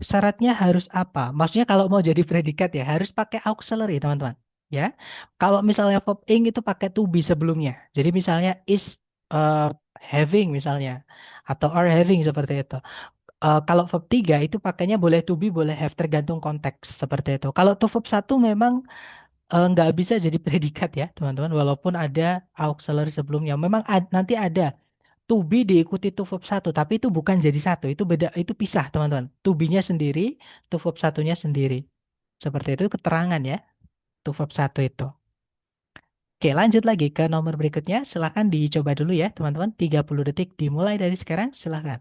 Syaratnya harus apa? Maksudnya kalau mau jadi predikat ya harus pakai auxiliary, teman-teman. Ya. Kalau misalnya verb ing itu pakai to be sebelumnya. Jadi misalnya is uh, having misalnya atau are having seperti itu. Kalau verb 3 itu pakainya boleh to be, boleh have tergantung konteks seperti itu. Kalau to verb 1 memang nggak bisa jadi predikat ya, teman-teman, walaupun ada auxiliary sebelumnya. Memang nanti ada to be diikuti to verb satu, tapi itu bukan jadi satu, itu beda, itu pisah teman-teman. To be-nya sendiri, to verb satunya sendiri. Seperti itu keterangan ya, to verb satu itu. Oke, lanjut lagi ke nomor berikutnya. Silahkan dicoba dulu ya, teman-teman. 30 detik dimulai dari sekarang. Silahkan.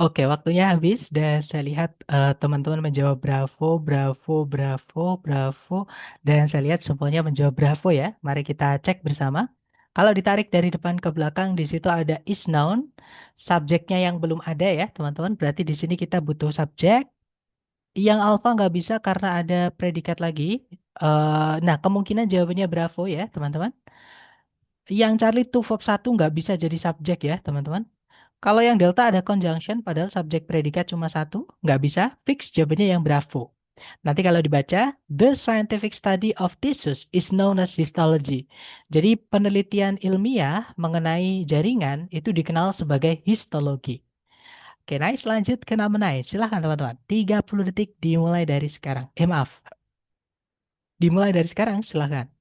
Oke, waktunya habis dan saya lihat teman-teman menjawab bravo, bravo, bravo, bravo, dan saya lihat semuanya menjawab bravo ya. Mari kita cek bersama. Kalau ditarik dari depan ke belakang, di situ ada is noun, subjeknya yang belum ada ya, teman-teman. Berarti di sini kita butuh subjek. Yang alpha nggak bisa karena ada predikat lagi. Nah, kemungkinan jawabannya bravo ya, teman-teman. Yang Charlie to verb 1 nggak bisa jadi subjek ya, teman-teman. Kalau yang delta ada conjunction, padahal subjek predikat cuma satu, nggak bisa, fix jawabannya yang bravo. Nanti kalau dibaca, the scientific study of tissues is known as histology. Jadi penelitian ilmiah mengenai jaringan itu dikenal sebagai histologi. Oke, nice. Lanjut ke nama nice. Silahkan teman-teman. 30 detik dimulai dari sekarang. Maaf. Dimulai dari sekarang, silahkan.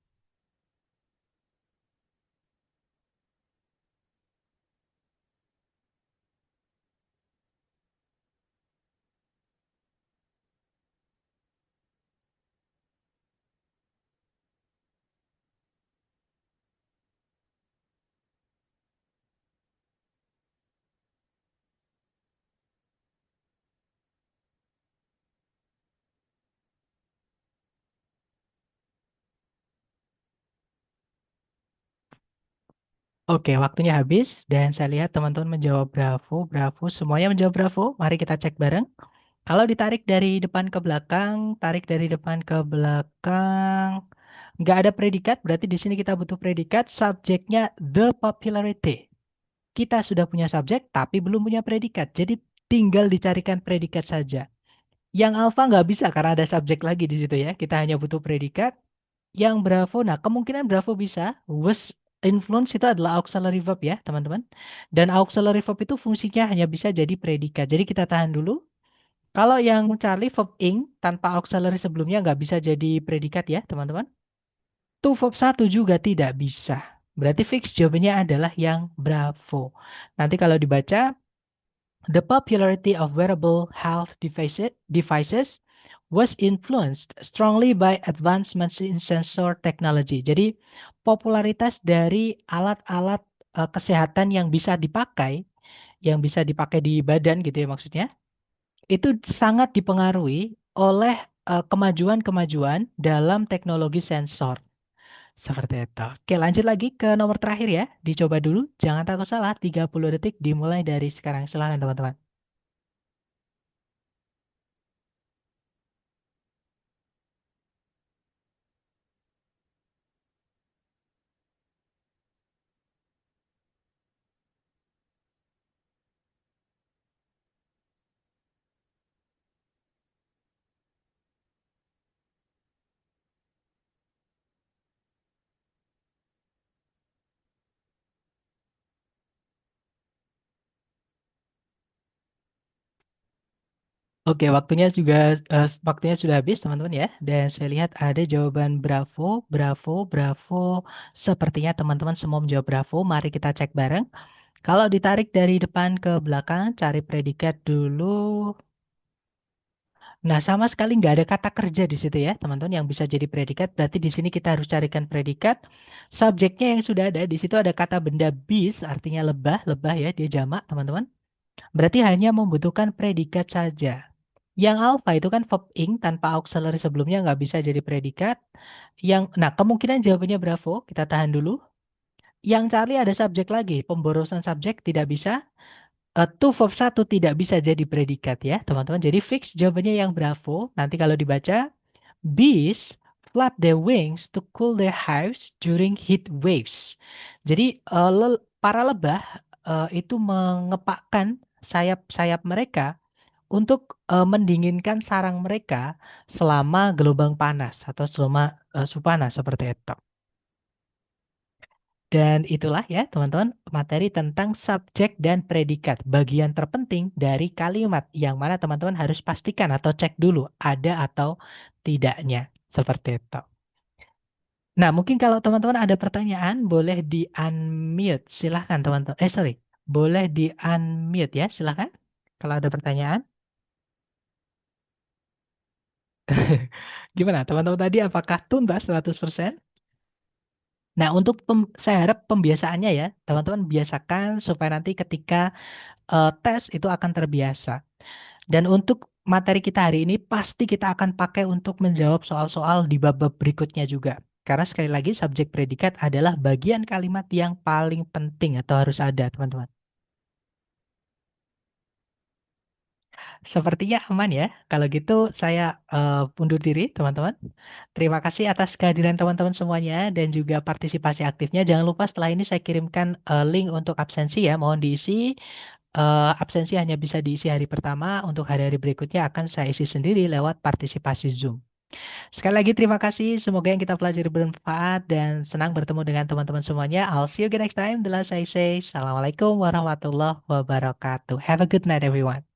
Oke, waktunya habis dan saya lihat teman-teman menjawab bravo, bravo, semuanya menjawab bravo. Mari kita cek bareng. Kalau ditarik dari depan ke belakang, tarik dari depan ke belakang, nggak ada predikat, berarti di sini kita butuh predikat. Subjeknya the popularity. Kita sudah punya subjek, tapi belum punya predikat. Jadi tinggal dicarikan predikat saja. Yang alpha nggak bisa karena ada subjek lagi di situ ya. Kita hanya butuh predikat. Yang bravo, nah kemungkinan bravo bisa. Was influence itu adalah auxiliary verb ya, teman-teman. Dan auxiliary verb itu fungsinya hanya bisa jadi predikat. Jadi kita tahan dulu. Kalau yang Charlie verb ing tanpa auxiliary sebelumnya nggak bisa jadi predikat ya, teman-teman. To verb satu juga tidak bisa. Berarti fix jawabannya adalah yang bravo. Nanti kalau dibaca, the popularity of wearable health devices was influenced strongly by advancements in sensor technology. Jadi, popularitas dari alat-alat kesehatan yang bisa dipakai di badan gitu ya maksudnya, itu sangat dipengaruhi oleh kemajuan-kemajuan dalam teknologi sensor. Seperti itu. Oke, lanjut lagi ke nomor terakhir ya. Dicoba dulu, jangan takut salah. 30 detik dimulai dari sekarang. Silahkan teman-teman. Oke, waktunya sudah habis teman-teman ya. Dan saya lihat ada jawaban bravo, bravo, bravo. Sepertinya teman-teman semua menjawab bravo. Mari kita cek bareng. Kalau ditarik dari depan ke belakang, cari predikat dulu. Nah, sama sekali nggak ada kata kerja di situ ya, teman-teman, yang bisa jadi predikat. Berarti di sini kita harus carikan predikat. Subjeknya yang sudah ada, di situ ada kata benda bis, artinya lebah, lebah ya, dia jamak, teman-teman. Berarti hanya membutuhkan predikat saja. Yang alpha itu kan verb ing tanpa auxiliary sebelumnya nggak bisa jadi predikat. Nah kemungkinan jawabannya bravo. Kita tahan dulu. Yang Charlie ada subjek lagi. Pemborosan subjek tidak bisa. To verb satu tidak bisa jadi predikat ya teman-teman. Jadi fix jawabannya yang bravo. Nanti kalau dibaca, bees flap their wings to cool their hives during heat waves. Jadi para lebah itu mengepakkan sayap-sayap mereka untuk mendinginkan sarang mereka selama gelombang panas atau selama suhu panas seperti itu. Dan itulah ya teman-teman materi tentang subjek dan predikat, bagian terpenting dari kalimat yang mana teman-teman harus pastikan atau cek dulu ada atau tidaknya. Seperti itu. Nah, mungkin kalau teman-teman ada pertanyaan, boleh di-unmute. Silahkan teman-teman. Sorry. Boleh di-unmute ya, silahkan. Kalau ada pertanyaan. Gimana teman-teman tadi apakah tuntas 100%? Nah, untuk saya harap pembiasaannya ya, teman-teman biasakan supaya nanti ketika tes itu akan terbiasa. Dan untuk materi kita hari ini pasti kita akan pakai untuk menjawab soal-soal di bab-bab berikutnya juga. Karena sekali lagi subjek predikat adalah bagian kalimat yang paling penting atau harus ada, teman-teman. Sepertinya aman ya. Kalau gitu saya undur diri, teman-teman. Terima kasih atas kehadiran teman-teman semuanya dan juga partisipasi aktifnya. Jangan lupa setelah ini saya kirimkan link untuk absensi ya. Mohon diisi. Absensi hanya bisa diisi hari pertama. Untuk hari-hari berikutnya akan saya isi sendiri lewat partisipasi Zoom. Sekali lagi terima kasih. Semoga yang kita pelajari bermanfaat dan senang bertemu dengan teman-teman semuanya. I'll see you again next time. The last I say, Assalamualaikum warahmatullahi wabarakatuh. Have a good night everyone.